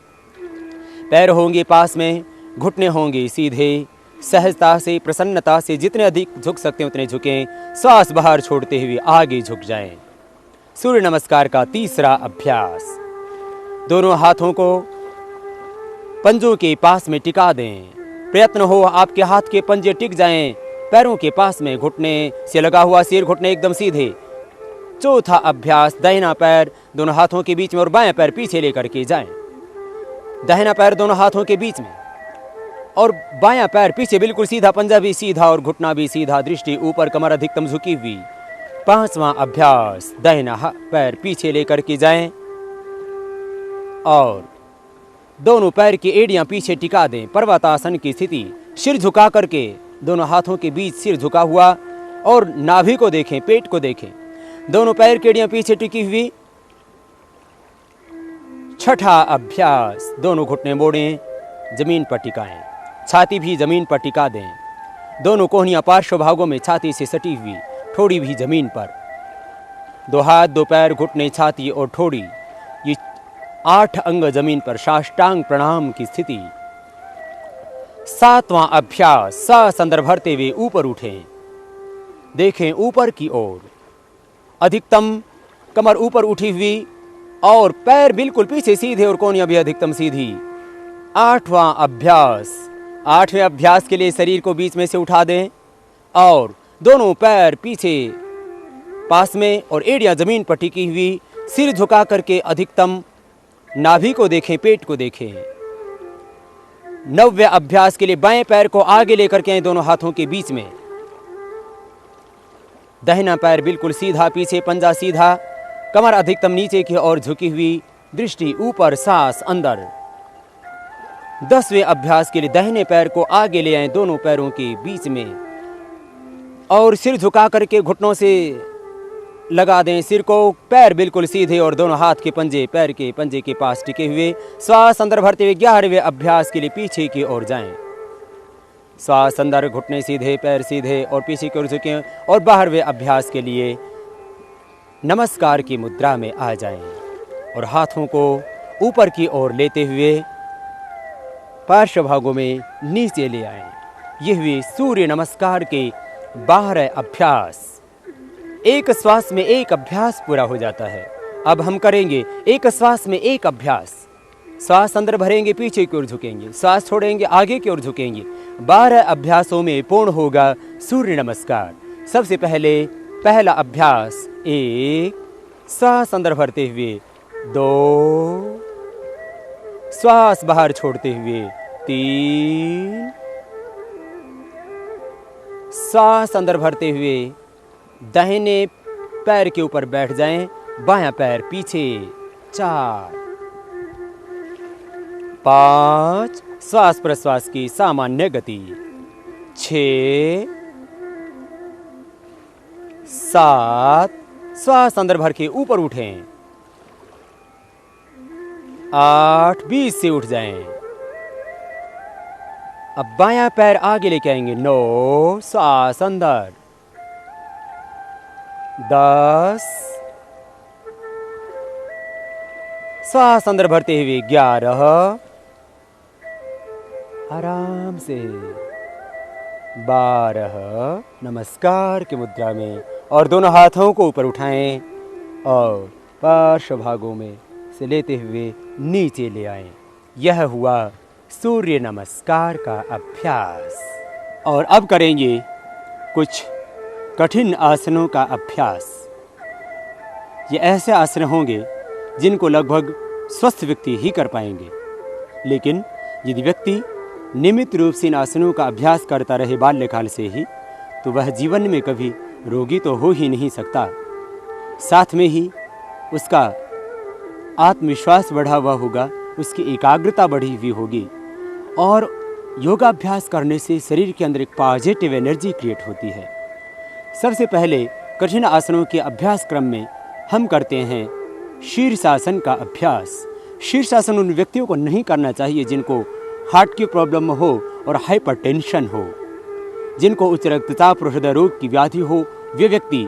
पैर होंगे पास में, घुटने होंगे सीधे, सहजता से प्रसन्नता से जितने अधिक झुक सकते हैं उतने झुकें। श्वास बाहर छोड़ते हुए आगे झुक जाएं। सूर्य नमस्कार का तीसरा अभ्यास, दोनों हाथों को पंजों के पास में टिका दें। प्रयत्न हो आपके हाथ के पंजे टिक जाएं, पैरों के पास में घुटने से लगा हुआ सिर, घुटने एकदम सीधे। चौथा अभ्यास, दाहिना पैर दोनों हाथों के बीच में और बायां पैर पीछे लेकर के जाएं। दाहिना पैर दोनों हाथों के बीच में और बायां पैर पीछे बिल्कुल सीधा, पंजा भी सीधा और घुटना भी सीधा, दृष्टि ऊपर, कमर अधिकतम झुकी हुई। पांचवा अभ्यास, दाहिना पैर पीछे लेकर के जाएं और दोनों पैर की एड़ियां पीछे टिका दें। पर्वतासन की स्थिति, सिर झुका करके दोनों हाथों के बीच सिर झुका हुआ, और नाभि को देखें, पेट को देखें। दोनों पैर की एड़ियां पीछे टिकी हुई। छठा अभ्यास, दोनों घुटने मोड़ें, जमीन पर टिकाएं, छाती भी जमीन पर टिका दें। दोनों कोहनियां पार्श्व भागों में छाती से सटी हुई, ठोड़ी भी जमीन पर। दो हाथ, दो पैर, घुटने, छाती और ठोड़ी, ये 8 अंग जमीन पर, साष्टांग प्रणाम की स्थिति। सातवां अभ्यास, सांस अंदर भरते हुए ऊपर उठें, देखें ऊपर की ओर, अधिकतम कमर ऊपर उठी हुई और पैर बिल्कुल पीछे सीधे और कोहनियां भी अधिकतम सीधी। आठवां अभ्यास, आठवें अभ्यास के लिए शरीर को बीच में से उठा दें और दोनों पैर पीछे पास में और एड़ियां जमीन पर टिकी हुई, सिर झुका करके अधिकतम नाभि को देखें, पेट को देखें। नौवें अभ्यास के लिए बाएं पैर को आगे लेकर के आए दोनों हाथों के बीच में, दाहिना पैर बिल्कुल सीधा, पीछे पंजा सीधा, कमर अधिकतम नीचे की ओर झुकी हुई, दृष्टि ऊपर, सांस अंदर। 10वें अभ्यास के लिए दाहिने पैर को आगे ले आए दोनों पैरों के बीच में और सिर झुका करके घुटनों से लगा दें सिर को, पैर बिल्कुल सीधे और दोनों हाथ के पंजे पैर के पंजे के पास टिके हुए। श्वास अंदर भरते हुए 11वें अभ्यास के लिए पीछे की ओर जाएं। श्वास अंदर, घुटने सीधे, पैर सीधे और पीछे की ओर झुकें और 12वें अभ्यास के लिए नमस्कार की मुद्रा में आ जाएं और हाथों को ऊपर की ओर लेते हुए पार्श्व भागों में नीचे ले आएं। ये हुए सूर्य नमस्कार के 12 अभ्यास। एक श्वास में एक अभ्यास पूरा हो जाता है। अब हम करेंगे एक श्वास में एक अभ्यास। श्वास अंदर भरेंगे, पीछे की ओर झुकेंगे, श्वास छोड़ेंगे, आगे की ओर झुकेंगे। 12 अभ्यासों में पूर्ण होगा सूर्य नमस्कार। सबसे पहले पहला अभ्यास 1, श्वास अंदर भरते हुए 2, श्वास बाहर छोड़ते हुए 3, श्वास अंदर भरते हुए दाहिने पैर के ऊपर बैठ जाएं, बायां पैर पीछे 4, 5, श्वास प्रश्वास की सामान्य गति 6, 7, श्वास अंदर भर के ऊपर उठें 8, 20 से उठ जाएं। अब बायां पैर आगे लेके आएंगे 9, श्वास अंदर 10, श्वास अंदर भरते हुए 11, आराम से 12, नमस्कार की मुद्रा में, और दोनों हाथों को ऊपर उठाएं और पार्श्व भागों में से लेते हुए नीचे ले आएं। यह हुआ सूर्य नमस्कार का अभ्यास। और अब करेंगे कुछ कठिन आसनों का अभ्यास। ये ऐसे आसन होंगे जिनको लगभग स्वस्थ व्यक्ति ही कर पाएंगे, लेकिन यदि व्यक्ति नियमित रूप से इन आसनों का अभ्यास करता रहे बाल्यकाल से ही, तो वह जीवन में कभी रोगी तो हो ही नहीं सकता, साथ में ही उसका आत्मविश्वास बढ़ा हुआ होगा, उसकी एकाग्रता बढ़ी हुई होगी, और योगाभ्यास करने से शरीर के अंदर एक पॉजिटिव एनर्जी क्रिएट होती है। सबसे पहले कठिन आसनों के अभ्यास क्रम में हम करते हैं शीर्षासन का अभ्यास। शीर्षासन उन व्यक्तियों को नहीं करना चाहिए जिनको हार्ट की प्रॉब्लम हो और हाइपरटेंशन हो, जिनको उच्च रक्तचाप और हृदय रोग की व्याधि हो, वे व्यक्ति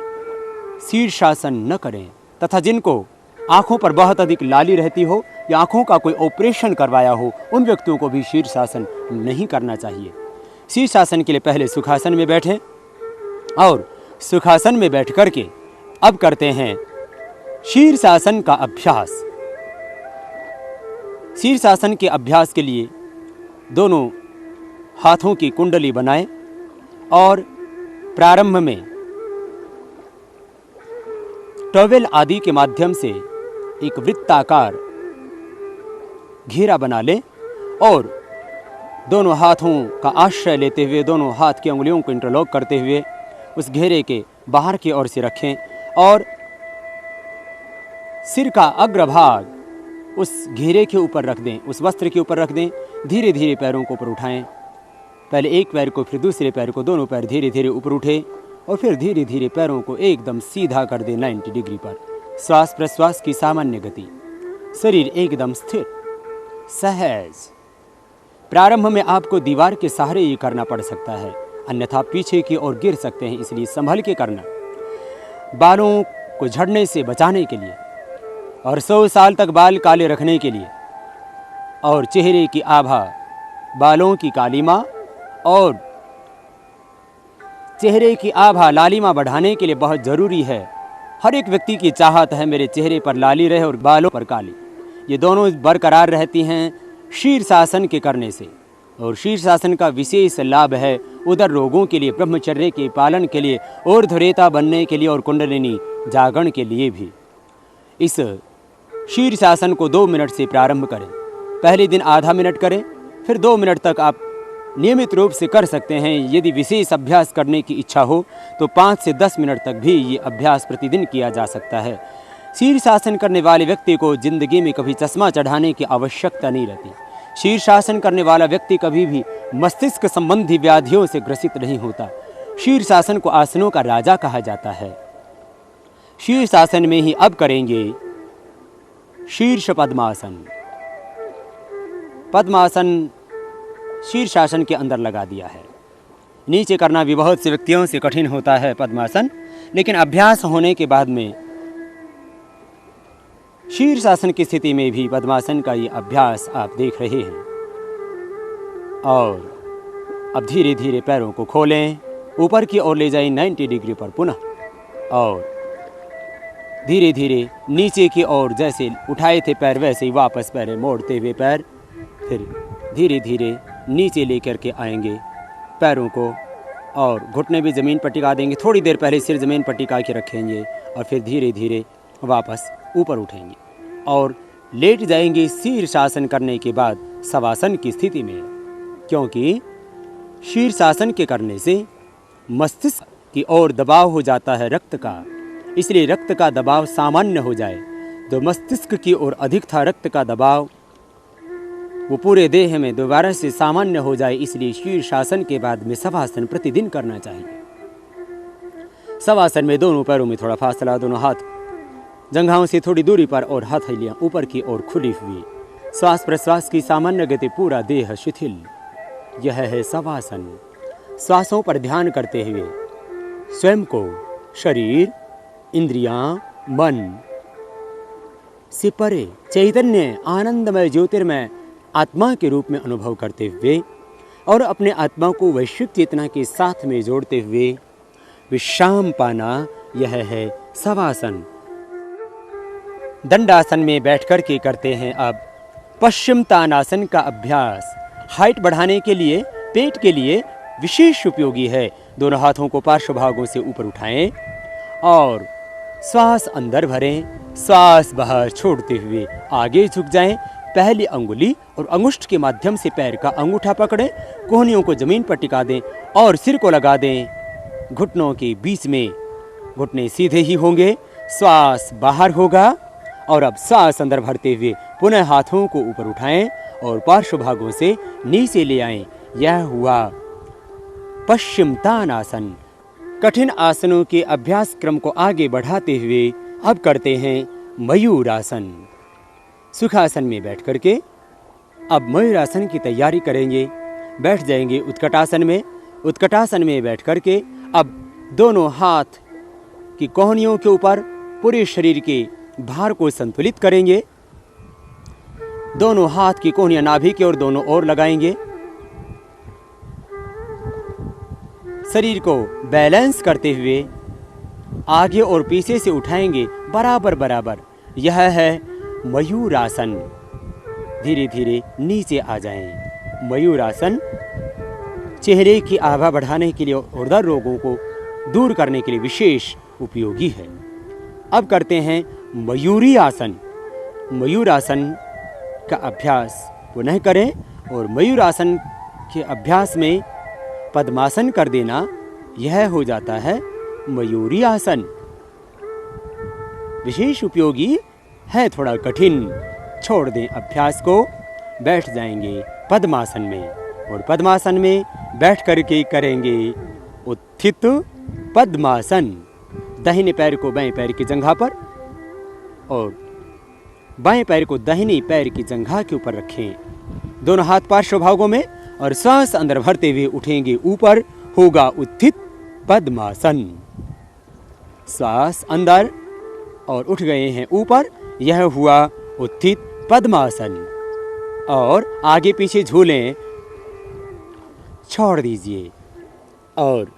शीर्षासन न करें। तथा जिनको आँखों पर बहुत अधिक लाली रहती हो या आँखों का कोई ऑपरेशन करवाया हो, उन व्यक्तियों को भी शीर्षासन नहीं करना चाहिए। शीर्षासन के लिए पहले सुखासन में बैठें, और सुखासन में बैठ करके अब करते हैं शीर्षासन का अभ्यास। शीर्षासन के अभ्यास के लिए दोनों हाथों की कुंडली बनाएं और प्रारंभ में टॉवेल आदि के माध्यम से एक वृत्ताकार घेरा बना लें, और दोनों हाथों का आश्रय लेते हुए दोनों हाथ की उंगलियों को इंटरलॉक करते हुए उस घेरे के बाहर की ओर से रखें, और सिर का अग्रभाग उस घेरे के ऊपर रख दें, उस वस्त्र के ऊपर रख दें। धीरे धीरे पैरों को ऊपर उठाएं, पहले एक पैर को फिर दूसरे पैर को, दोनों पैर धीरे धीरे ऊपर उठे और फिर धीरे धीरे पैरों को एकदम सीधा कर दें 90 डिग्री पर। श्वास प्रश्वास की सामान्य गति, शरीर एकदम स्थिर सहज। प्रारंभ में आपको दीवार के सहारे ये करना पड़ सकता है, अन्यथा पीछे की ओर गिर सकते हैं, इसलिए संभल के करना। बालों को झड़ने से बचाने के लिए और 100 साल तक बाल काले रखने के लिए, और चेहरे की आभा, बालों की कालीमा और चेहरे की आभा लालिमा बढ़ाने के लिए बहुत ज़रूरी है। हर एक व्यक्ति की चाहत है मेरे चेहरे पर लाली रहे और बालों पर काली। ये दोनों बरकरार रहती हैं शीर्षासन के करने से। और शीर्षासन का विशेष लाभ है उदर रोगों के लिए, ब्रह्मचर्य के पालन के लिए, ऊर्ध्वरेता बनने के लिए और कुंडलिनी जागरण के लिए भी। इस शीर्षासन को 2 मिनट से प्रारंभ करें। पहले दिन आधा मिनट करें, फिर 2 मिनट तक आप नियमित रूप से कर सकते हैं। यदि विशेष अभ्यास करने की इच्छा हो तो 5 से 10 मिनट तक भी ये अभ्यास प्रतिदिन किया जा सकता है। शीर्षासन करने वाले व्यक्ति को जिंदगी में कभी चश्मा चढ़ाने की आवश्यकता नहीं रहती। शीर्षासन करने वाला व्यक्ति कभी भी मस्तिष्क संबंधी व्याधियों से ग्रसित नहीं होता। शीर्षासन को आसनों का राजा कहा जाता है। शीर्षासन में ही अब करेंगे शीर्ष पद्मासन। पद्मासन शीर्षासन के अंदर लगा दिया है। नीचे करना भी बहुत से व्यक्तियों से कठिन होता है पद्मासन, लेकिन अभ्यास होने के बाद में शीर्षासन की स्थिति में भी पद्मासन का ये अभ्यास आप देख रहे हैं। और अब धीरे धीरे पैरों को खोलें, ऊपर की ओर ले जाएं 90 डिग्री पर पुनः, और धीरे धीरे नीचे की ओर जैसे उठाए थे पैर वैसे ही वापस पैर मोड़ते हुए पैर, फिर धीरे धीरे नीचे लेकर के आएंगे पैरों को, और घुटने भी ज़मीन पर टिका देंगे। थोड़ी देर पहले सिर ज़मीन पर टिका के रखेंगे और फिर धीरे धीरे वापस ऊपर उठेंगे और लेट जाएंगे शीर्षासन करने के बाद शवासन की स्थिति में, क्योंकि शीर्षासन के करने से मस्तिष्क की ओर दबाव हो जाता है रक्त का। इसलिए रक्त का दबाव सामान्य हो जाए, तो मस्तिष्क की ओर अधिक था रक्त का दबाव, वो पूरे देह में दोबारा से सामान्य हो जाए। इसलिए शीर्षासन के बाद में शवासन प्रतिदिन करना चाहिए। शवासन में दोनों पैरों में थोड़ा फासला, दोनों हाथ जंघाओं से थोड़ी दूरी पर और हथेलियां ऊपर की ओर खुली हुई, श्वास प्रश्वास की सामान्य गति, पूरा देह शिथिल। यह है शवासन। श्वासों पर ध्यान करते हुए स्वयं को शरीर, इंद्रियां, मन से परे चैतन्य आनंदमय ज्योतिर्मय आत्मा के रूप में अनुभव करते हुए और अपने आत्मा को वैश्विक चेतना के साथ में जोड़ते हुए विश्राम पाना, यह है शवासन। दंडासन में बैठकर के करते हैं अब पश्चिम तानासन का अभ्यास। हाइट बढ़ाने के लिए, पेट के लिए विशेष उपयोगी है। दोनों हाथों को पार्श्व भागों से ऊपर उठाएं और श्वास अंदर भरें, श्वास बाहर छोड़ते हुए आगे झुक जाएं। पहली अंगुली और अंगुष्ठ के माध्यम से पैर का अंगूठा पकड़ें, कोहनियों को जमीन पर टिका दें और सिर को लगा दें घुटनों के बीच में। घुटने सीधे ही होंगे, श्वास बाहर होगा और अब श्वास अंदर भरते हुए पुनः हाथों को ऊपर उठाएं और पार्श्व भागों से नीचे ले आएं। यह हुआ पश्चिम तानासन। कठिन आसनों के अभ्यास क्रम को आगे बढ़ाते हुए अब करते हैं मयूरासन। सुखासन में बैठ करके अब मयूरासन की तैयारी करेंगे। बैठ जाएंगे उत्कटासन में। उत्कटासन में बैठ करके अब दोनों हाथ की कोहनियों के ऊपर पूरे शरीर के भार को संतुलित करेंगे। दोनों हाथ की कोहनियां नाभि की ओर दोनों ओर लगाएंगे। शरीर को बैलेंस करते हुए आगे और पीछे से उठाएंगे बराबर बराबर। यह है मयूरासन। धीरे धीरे नीचे आ जाएं। मयूरासन चेहरे की आभा बढ़ाने के लिए और उदर रोगों को दूर करने के लिए विशेष उपयोगी है। अब करते हैं मयूरी आसन। मयूरासन का अभ्यास पुनः करें और मयूरासन के अभ्यास में पद्मासन कर देना, यह हो जाता है मयूरी आसन। विशेष उपयोगी है, थोड़ा कठिन। छोड़ दें अभ्यास को, बैठ जाएंगे पद्मासन में और पद्मासन में बैठ करके करेंगे उत्थित पद्मासन। दाहिने पैर को बाएं पैर की जंघा पर और बाएं पैर को दाहिने पैर की जंघा के ऊपर रखें। दोनों हाथ पार्श्व भागों में और श्वास अंदर भरते हुए उठेंगे ऊपर। होगा उत्थित पद्मासन। श्वास अंदर और उठ गए हैं ऊपर। यह हुआ उत्थित पद्मासन। और आगे पीछे झूलें छोड़ दीजिए। और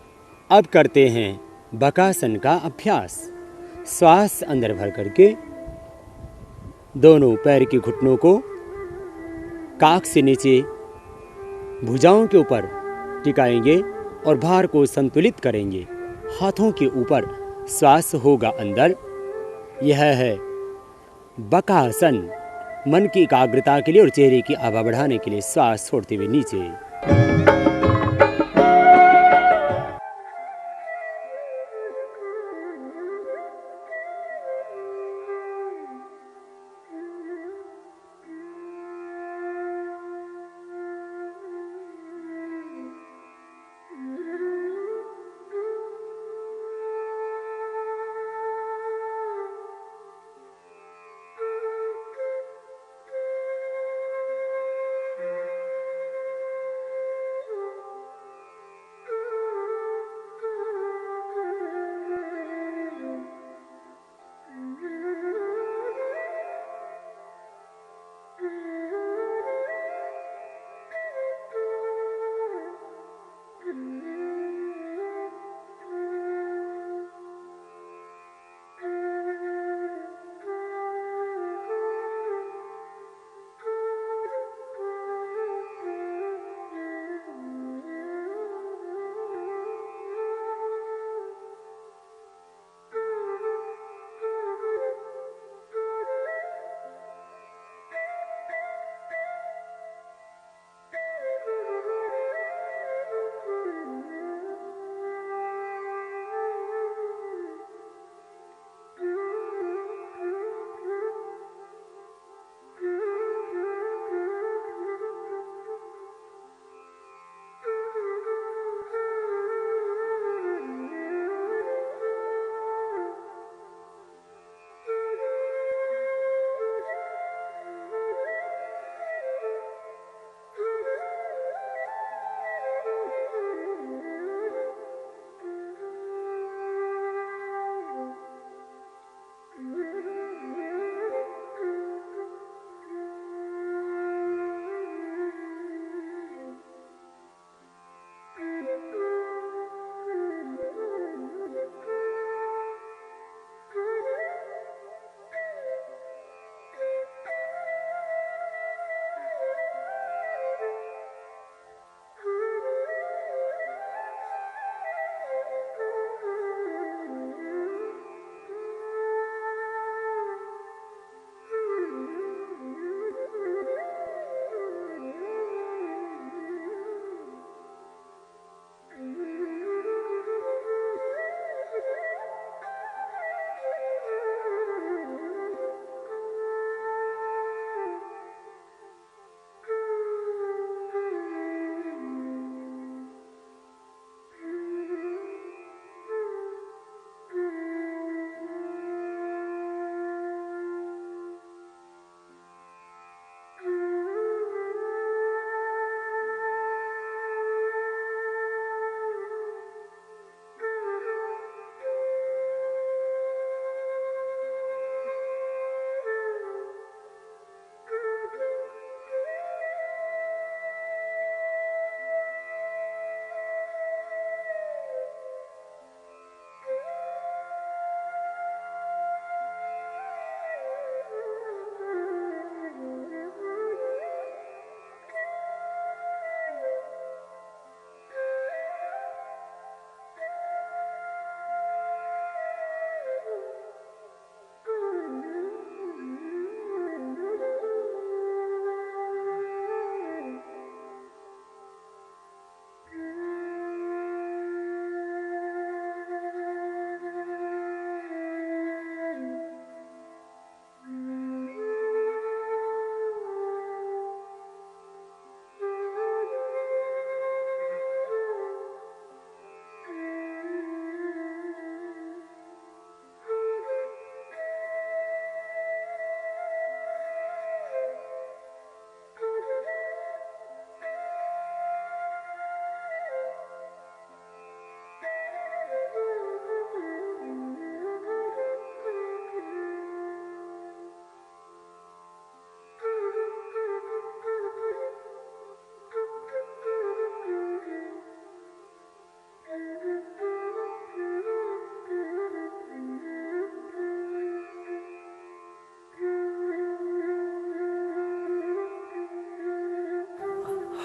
अब करते हैं बकासन का अभ्यास। श्वास अंदर भर करके दोनों पैर के घुटनों को काख से नीचे भुजाओं के ऊपर टिकाएंगे और भार को संतुलित करेंगे। हाथों के ऊपर श्वास होगा अंदर। यह है बकासन। मन की एकाग्रता के लिए और चेहरे की आभा बढ़ाने के लिए श्वास छोड़ते हुए नीचे।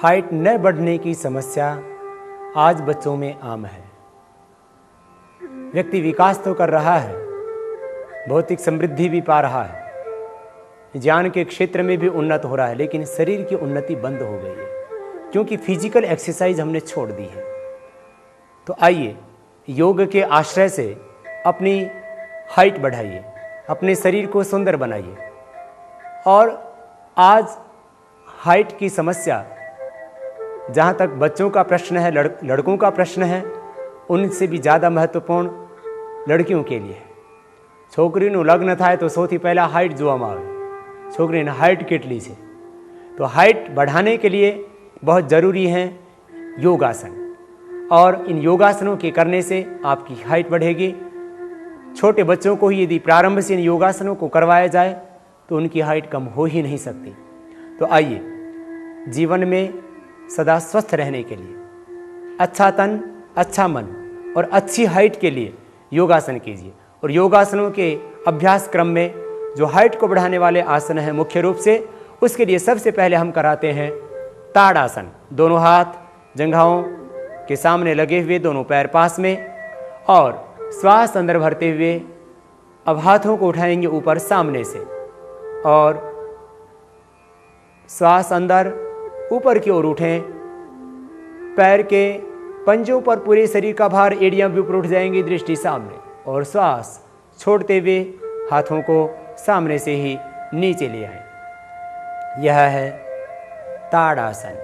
हाइट न बढ़ने की समस्या आज बच्चों में आम है। व्यक्ति विकास तो कर रहा है, भौतिक समृद्धि भी पा रहा है, ज्ञान के क्षेत्र में भी उन्नत हो रहा है, लेकिन शरीर की उन्नति बंद हो गई है क्योंकि फिजिकल एक्सरसाइज हमने छोड़ दी है। तो आइए योग के आश्रय से अपनी हाइट बढ़ाइए, अपने शरीर को सुंदर बनाइए। और आज हाइट की समस्या जहाँ तक बच्चों का प्रश्न है, लड़कों का प्रश्न है, उनसे भी ज़्यादा महत्वपूर्ण लड़कियों के लिए है। छोकरीનું લગ્ન થાય તો સૌથી પહેલાં હાઇટ જોવામાં આવે, છોકરીને હાઇટ કેટલી છે। तो हाइट बढ़ाने के लिए बहुत ज़रूरी हैं योगासन, और इन योगासनों के करने से आपकी हाइट बढ़ेगी। छोटे बच्चों को ही यदि प्रारंभ से इन योगासनों को करवाया जाए तो उनकी हाइट कम हो ही नहीं सकती। तो आइए जीवन में सदा स्वस्थ रहने के लिए, अच्छा तन, अच्छा मन और अच्छी हाइट के लिए योगासन कीजिए। और योगासनों के अभ्यास क्रम में जो हाइट को बढ़ाने वाले आसन हैं मुख्य रूप से, उसके लिए सबसे पहले हम कराते हैं ताड़ासन। दोनों हाथ जंघाओं के सामने लगे हुए, दोनों पैर पास में, और श्वास अंदर भरते हुए अब हाथों को उठाएंगे ऊपर सामने से, और श्वास अंदर ऊपर की ओर उठें। पैर के पंजों पर पूरे शरीर का भार, एड़ियां भी ऊपर उठ जाएंगी, दृष्टि सामने, और श्वास छोड़ते हुए हाथों को सामने से ही नीचे ले आए। यह है ताड़ासन।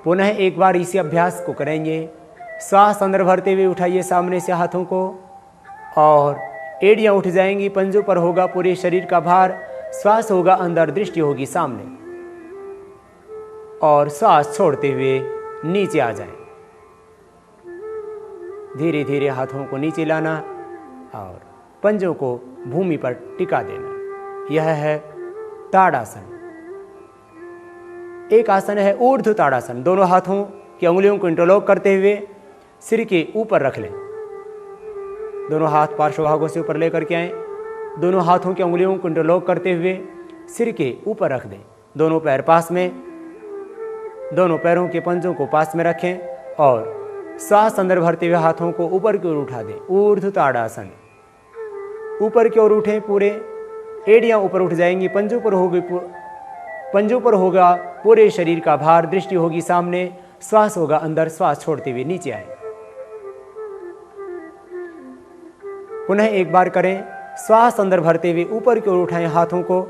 पुनः एक बार इसी अभ्यास को करेंगे। श्वास अंदर भरते हुए उठाइए सामने से हाथों को, और एड़ियां उठ जाएंगी, पंजों पर होगा पूरे शरीर का भार, श्वास होगा अंदर, दृष्टि होगी सामने, और श्वास छोड़ते हुए नीचे आ जाए। धीरे धीरे हाथों को नीचे लाना और पंजों को भूमि पर टिका देना। यह है ताड़ासन। एक आसन है ऊर्ध्व ताड़ासन। दोनों हाथों की उंगलियों को इंटरलॉक करते हुए सिर के ऊपर रख लें। दोनों हाथ पार्श्व भागों से ऊपर लेकर के आएं। दोनों हाथों की उंगलियों को इंटरलॉक करते हुए सिर के ऊपर रख दें। दोनों पैर पास में, दोनों पैरों के पंजों को पास में रखें, और श्वास अंदर भरते हुए हाथों को ऊपर की ओर उठा दें। ऊर्ध्व ताड़ासन। ऊपर की ओर उठें, पूरे एड़ियां ऊपर उठ जाएंगी, पंजों पर होगा पूरे शरीर का भार, दृष्टि होगी सामने, श्वास होगा अंदर, श्वास छोड़ते हुए नीचे आए। पुनः एक बार करें। श्वास अंदर भरते हुए ऊपर की ओर उठाएं हाथों को,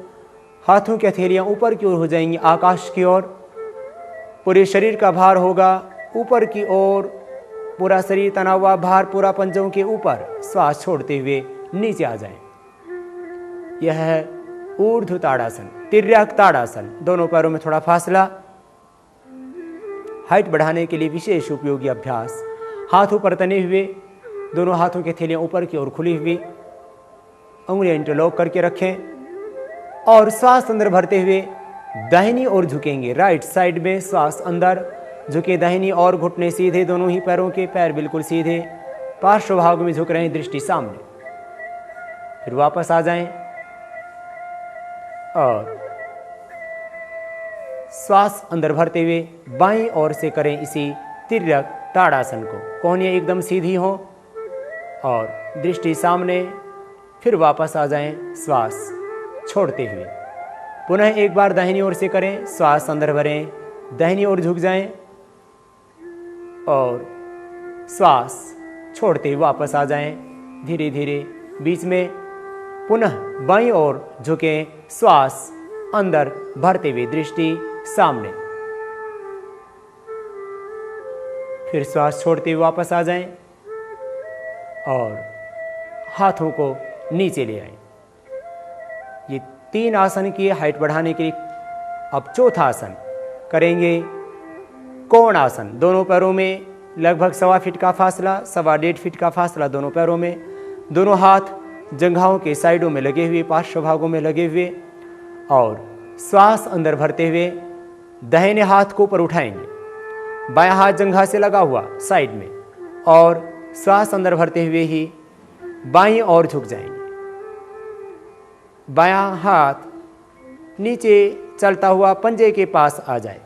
हाथों की हथेलियां ऊपर की ओर हो जाएंगी, आकाश की ओर, पूरे शरीर का भार होगा ऊपर की ओर, पूरा शरीर तना हुआ, भार पूरा पंजों के ऊपर, श्वास छोड़ते हुए नीचे आ जाएं। यह है ऊर्ध्व ताड़ासन। तिर्यक ताड़ासन। दोनों पैरों में थोड़ा फासला। हाइट बढ़ाने के लिए विशेष उपयोगी अभ्यास। हाथ ऊपर तने हुए, दोनों हाथों की थैलियां ऊपर की ओर खुली हुई, उंगलियां इंटरलॉक करके रखें, और श्वास अंदर भरते हुए दाहिनी ओर झुकेंगे। राइट साइड में श्वास अंदर झुके, दाहिनी और घुटने सीधे, दोनों ही पैरों के पैर बिल्कुल सीधे, पार्श्व भाग में झुक रहे हैं, दृष्टि सामने। फिर वापस आ जाएं, और श्वास अंदर भरते हुए बाईं ओर से करें इसी तिर्यक ताड़ासन को। कोहनियां एकदम सीधी हो और दृष्टि सामने। फिर वापस आ जाएं, श्वास छोड़ते हुए। पुनः एक बार दाहिनी ओर से करें। श्वास अंदर भरें, दाहिनी ओर झुक जाएं, और श्वास छोड़ते हुए वापस आ जाएं। धीरे धीरे बीच में पुनः बाईं ओर झुकें, श्वास अंदर भरते हुए, दृष्टि सामने। फिर श्वास छोड़ते हुए वापस आ जाएं, और हाथों को नीचे ले आएं। ये 3 आसन किए हाइट बढ़ाने के लिए। अब चौथा आसन करेंगे कोण आसन। दोनों पैरों में लगभग 1.25 फीट का फासला, 1.25 फीट का फासला दोनों पैरों में। दोनों हाथ जंघाओं के साइडों में लगे हुए, पार्श्व भागों में लगे हुए, और श्वास अंदर भरते हुए दाहिने हाथ को ऊपर उठाएंगे, बायां हाथ जंघा से लगा हुआ साइड में, और श्वास अंदर भरते हुए ही बाईं ओर झुक जाएंगे। बायां हाथ नीचे चलता हुआ पंजे के पास आ जाए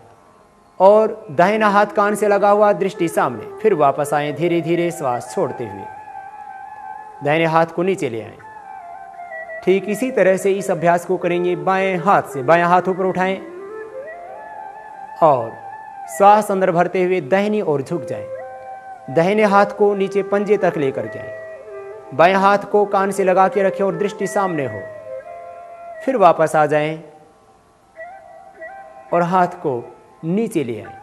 और दाहिना हाथ कान से लगा हुआ, दृष्टि सामने। फिर वापस आए, धीरे धीरे श्वास छोड़ते हुए दाहिने हाथ को नीचे ले आए। ठीक इसी तरह से इस अभ्यास को करेंगे। बाएं हाथ से बायां हाथ ऊपर उठाएं और श्वास अंदर भरते हुए दाहिनी ओर झुक जाएं। दाहिने हाथ को नीचे पंजे तक लेकर के आए। बाएं हाथ को कान से लगा के रखें और दृष्टि सामने हो। फिर वापस आ जाएं और हाथ को नीचे ले आएं।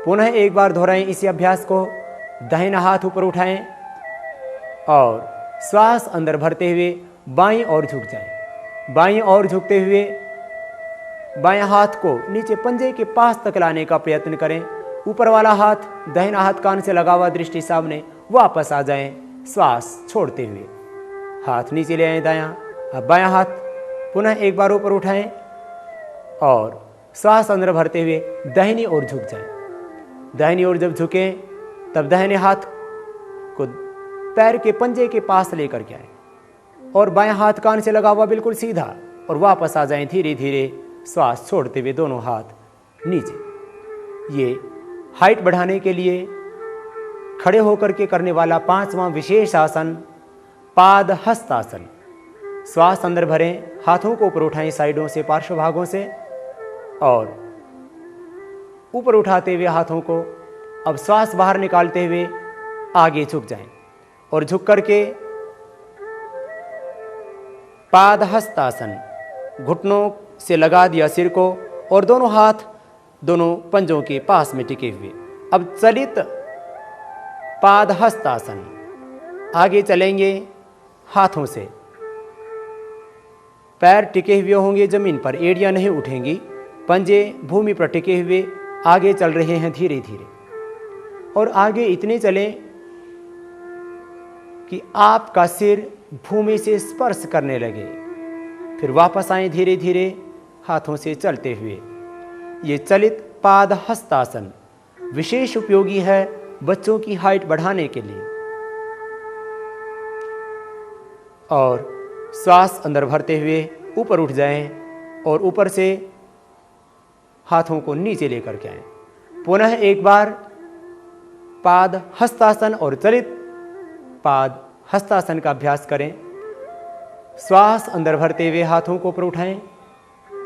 पुनः एक बार दोहराएं इसी अभ्यास को। दाहिना हाथ ऊपर उठाएं और श्वास अंदर भरते हुए बाईं ओर झुक जाएं। बाईं ओर झुकते हुए बाएं हाथ को नीचे पंजे के पास तक लाने का प्रयत्न करें। ऊपर वाला हाथ दाहिना हाथ कान से लगा हुआ, दृष्टि सामने। वापस आ जाएं श्वास छोड़ते हुए। हाथ नीचे ले आएं दायां। अब बायां हाथ पुनः एक बार ऊपर उठाएं और श्वास अंदर भरते हुए दाहिनी ओर झुक जाएं। दाहिनी ओर जब झुकें तब दाहिने हाथ को पैर के पंजे के पास लेकर के आए और बायां हाथ कान से लगा हुआ बिल्कुल सीधा, और वापस आ जाएं धीरे धीरे श्वास छोड़ते हुए दोनों हाथ नीचे। ये हाइट बढ़ाने के लिए खड़े होकर के करने वाला 5वां विशेष आसन पाद हस्तासन। श्वास अंदर भरें, हाथों को ऊपर उठाएं साइडों से, पार्श्व भागों से, और ऊपर उठाते हुए हाथों को अब श्वास बाहर निकालते हुए आगे झुक जाएं और झुक करके पाद हस्तासन, घुटनों से लगा दिया सिर को और दोनों हाथ दोनों पंजों के पास में टिके हुए। अब चलित पाद हस्तासन। आगे चलेंगे हाथों से, पैर टिके हुए होंगे जमीन पर, एड़ियां नहीं उठेंगी, पंजे भूमि पर टिके हुए आगे चल रहे हैं धीरे धीरे। और आगे इतने चलें कि आपका सिर भूमि से स्पर्श करने लगे। फिर वापस आए धीरे धीरे हाथों से चलते हुए। ये चलित पाद हस्तासन विशेष उपयोगी है बच्चों की हाइट बढ़ाने के लिए। और श्वास अंदर भरते हुए ऊपर उठ जाएं और ऊपर से हाथों को नीचे लेकर के आएं। पुनः एक बार पाद हस्तासन और चलित पाद हस्तासन का अभ्यास करें। श्वास अंदर भरते हुए हाथों को ऊपर उठाएं,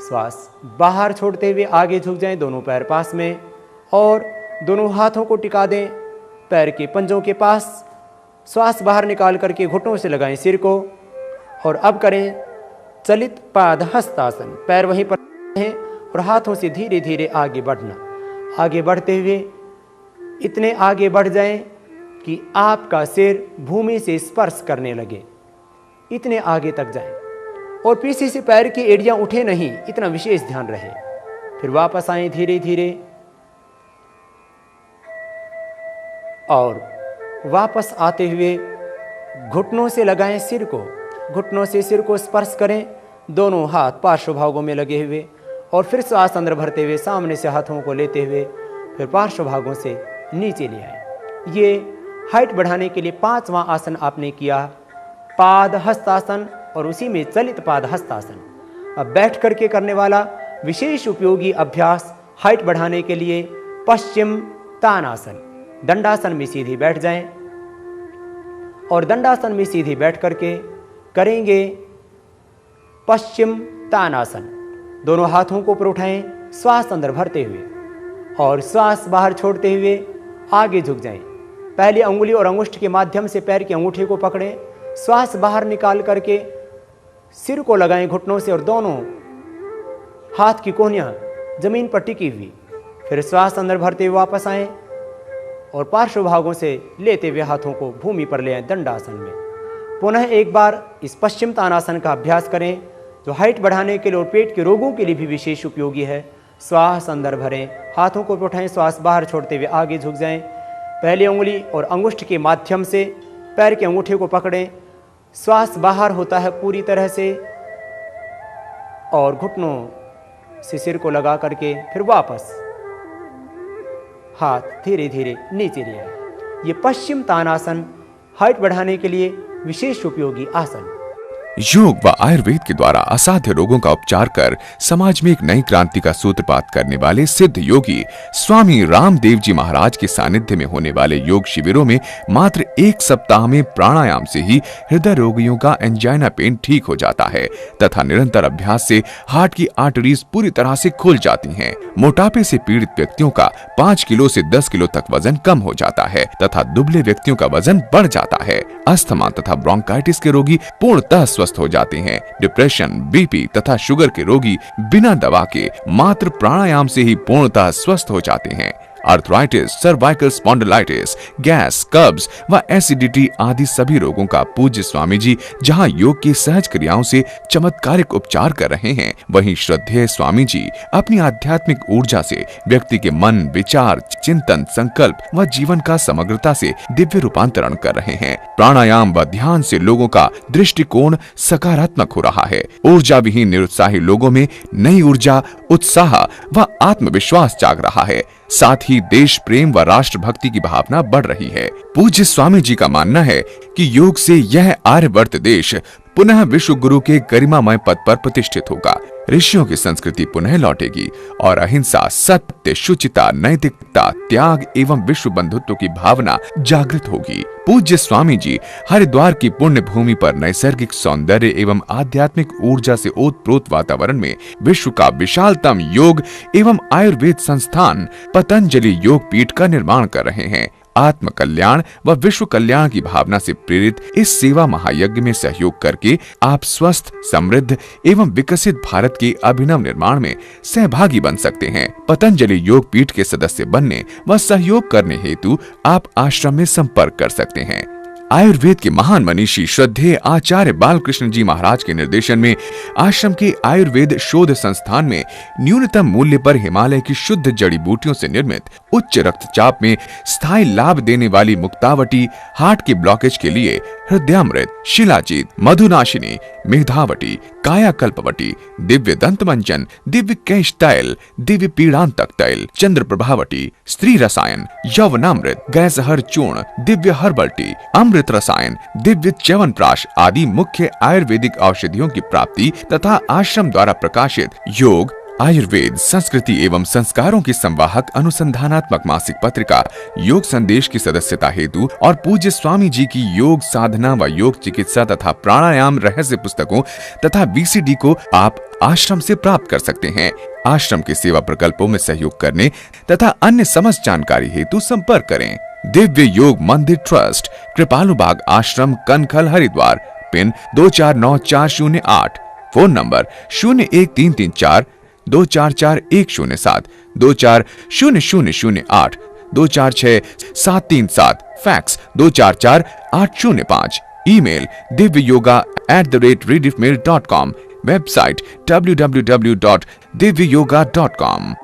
श्वास बाहर छोड़ते हुए आगे झुक जाएं दोनों पैर पास में, और दोनों हाथों को टिका दें पैर के पंजों के पास। श्वास बाहर निकाल करके घुटनों से लगाएं सिर को। और अब करें चलित पाद हस्तासन। पैर वहीं पर हैं और हाथों से धीरे धीरे आगे बढ़ना। आगे बढ़ते हुए इतने आगे बढ़ जाएं कि आपका सिर भूमि से स्पर्श करने लगे। इतने आगे तक जाएं और पीछे से पैर की एड़ियां उठे नहीं, इतना विशेष ध्यान रहे। फिर वापस आएं धीरे धीरे और वापस आते हुए घुटनों से लगाएं सिर को, घुटनों से सिर को स्पर्श करें, दोनों हाथ पार्श्व भागों में लगे हुए। और फिर श्वास अंदर भरते हुए सामने से हाथों को लेते हुए फिर पार्श्व भागों से नीचे ले आए। ये हाइट बढ़ाने के लिए 5वां आसन आपने किया, पाद हस्तासन, और उसी में चलित पाद हस्तासन। अब बैठ करके करने वाला विशेष उपयोगी अभ्यास हाइट बढ़ाने के लिए पश्चिम तानासन। दंडासन में सीधी बैठ जाएं और दंडासन में सीधी बैठ करके करेंगे पश्चिम तानासन। दोनों हाथों को ऊपर उठाएं, श्वास अंदर भरते हुए और श्वास बाहर छोड़ते हुए आगे झुक जाएं। पहली अंगुली और अंगुष्ठ के माध्यम से पैर के अंगूठे को पकड़ें, श्वास बाहर निकाल करके सिर को लगाएं घुटनों से और दोनों हाथ की कोहनियां जमीन पर टिकी हुई। फिर श्वास अंदर भरते हुए वापस आएं और पार्श्व भागों से लेते हुए हाथों को भूमि पर ले आएं दंडासन में। पुनः एक बार इस पश्चिम तानासन का अभ्यास करें जो हाइट बढ़ाने के लिए और पेट के रोगों के लिए भी विशेष उपयोगी है। श्वास अंदर भरें, हाथों को उठाएं, श्वास बाहर छोड़ते हुए आगे झुक जाएं। पहली उंगली और अंगुष्ठ के माध्यम से पैर के अंगूठे को पकड़ें, श्वास बाहर होता है पूरी तरह से और घुटनों से सिर को लगा करके फिर वापस हाथ धीरे धीरे नीचे ले आए। ये पश्चिम तानासन हाइट बढ़ाने के लिए विशेष उपयोगी आसन। योग व आयुर्वेद के द्वारा असाध्य रोगों का उपचार कर समाज में एक नई क्रांति का सूत्रपात करने वाले सिद्ध योगी स्वामी रामदेव जी महाराज के सानिध्य में होने वाले योग शिविरों में मात्र 1 सप्ताह में प्राणायाम से ही हृदय रोगियों का एंजाइना पेन ठीक हो जाता है तथा निरंतर अभ्यास से हार्ट की आर्टरीज पूरी तरह से खुल जाती हैं। मोटापे से पीड़ित व्यक्तियों का 5 किलो से 10 किलो तक वजन कम हो जाता है तथा दुबले व्यक्तियों का वजन बढ़ जाता है। अस्थमा तथा ब्रोंकाइटिस के रोगी पूर्णतः स्वस्थ हो जाते हैं। डिप्रेशन, बीपी तथा शुगर के रोगी बिना दवा के मात्र प्राणायाम से ही पूर्णतः स्वस्थ हो जाते हैं। आर्थराइटिस, सर्वाइकल स्पॉन्डिलाइटिस, गैस, कब्ज व एसिडिटी आदि सभी रोगों का पूज्य स्वामी जी जहां योग की सहज क्रियाओं से चमत्कारिक उपचार कर रहे हैं, वहीं श्रद्धेय स्वामी जी अपनी आध्यात्मिक ऊर्जा से व्यक्ति के मन, विचार, चिंतन, संकल्प व जीवन का समग्रता से दिव्य रूपांतरण कर रहे हैं। प्राणायाम व ध्यान से लोगों का दृष्टिकोण सकारात्मक हो रहा है। ऊर्जा विहीन निरुत्साही लोगों में नई ऊर्जा, उत्साह व आत्मविश्वास जाग रहा है। साथ ही देश प्रेम व राष्ट्र भक्ति की भावना बढ़ रही है। पूज्य स्वामी जी का मानना है कि योग से यह आर्यवर्त देश पुनः विश्व गुरु के गरिमामय पद पर प्रतिष्ठित होगा। ऋषियों की संस्कृति पुनः लौटेगी और अहिंसा, सत्य, शुचिता, नैतिकता, त्याग एवं विश्व बंधुत्व की भावना जागृत होगी। पूज्य स्वामी जी हरिद्वार की पुण्य भूमि पर नैसर्गिक सौंदर्य एवं आध्यात्मिक ऊर्जा से ओतप्रोत वातावरण में विश्व का विशालतम योग एवं आयुर्वेद संस्थान पतंजलि योग पीठ का निर्माण कर रहे हैं। आत्म कल्याण व विश्व कल्याण की भावना से प्रेरित इस सेवा महायज्ञ में सहयोग करके आप स्वस्थ, समृद्ध एवं विकसित भारत के अभिनव निर्माण में सहभागी बन सकते हैं। पतंजलि योग पीठ के सदस्य बनने व सहयोग करने हेतु आप आश्रम में संपर्क कर सकते हैं। आयुर्वेद के महान मनीषी श्रद्धेय आचार्य बालकृष्ण जी महाराज के निर्देशन में आश्रम के आयुर्वेद शोध संस्थान में न्यूनतम मूल्य पर हिमालय की शुद्ध जड़ी बूटियों से निर्मित उच्च रक्तचाप में स्थायी लाभ देने वाली मुक्तावटी, हार्ट के ब्लॉकेज के लिए हृदयामृत, शिलाजीत, मधुनाशिनी, मेधावटी, कायाकल्पवटी, दिव्य दंत मंजन, दिव्य केश तैल, दिव्य पीड़ांतक तैल, चंद्र प्रभावटी, स्त्री रसायन, यौवनामृत, गैसहर चूर्ण, दिव्य हर्बल टी, अमृत रसायन, दिव्य च्यवनप्राश आदि मुख्य आयुर्वेदिक औषधियों की प्राप्ति तथा आश्रम द्वारा प्रकाशित योग, आयुर्वेद, संस्कृति एवं संस्कारों की संवाहक अनुसंधानात्मक मासिक पत्रिका योग संदेश की सदस्यता हेतु और पूज्य स्वामी जी की योग साधना व योग चिकित्सा तथा प्राणायाम रहस्य पुस्तकों तथा वीसीडी को आप आश्रम से प्राप्त कर सकते हैं। आश्रम के सेवा प्रकल्पों में सहयोग करने तथा अन्य समस्त जानकारी हेतु संपर्क करें। दिव्य योग मंदिर ट्रस्ट, कृपालु बाग आश्रम, Kankhal, Haridwar. Pin 249408। Phone number 01334 244107 240008 246737। Fax 244805। Email divyayoga@rediffmail.com। Website www.divyayoga.com।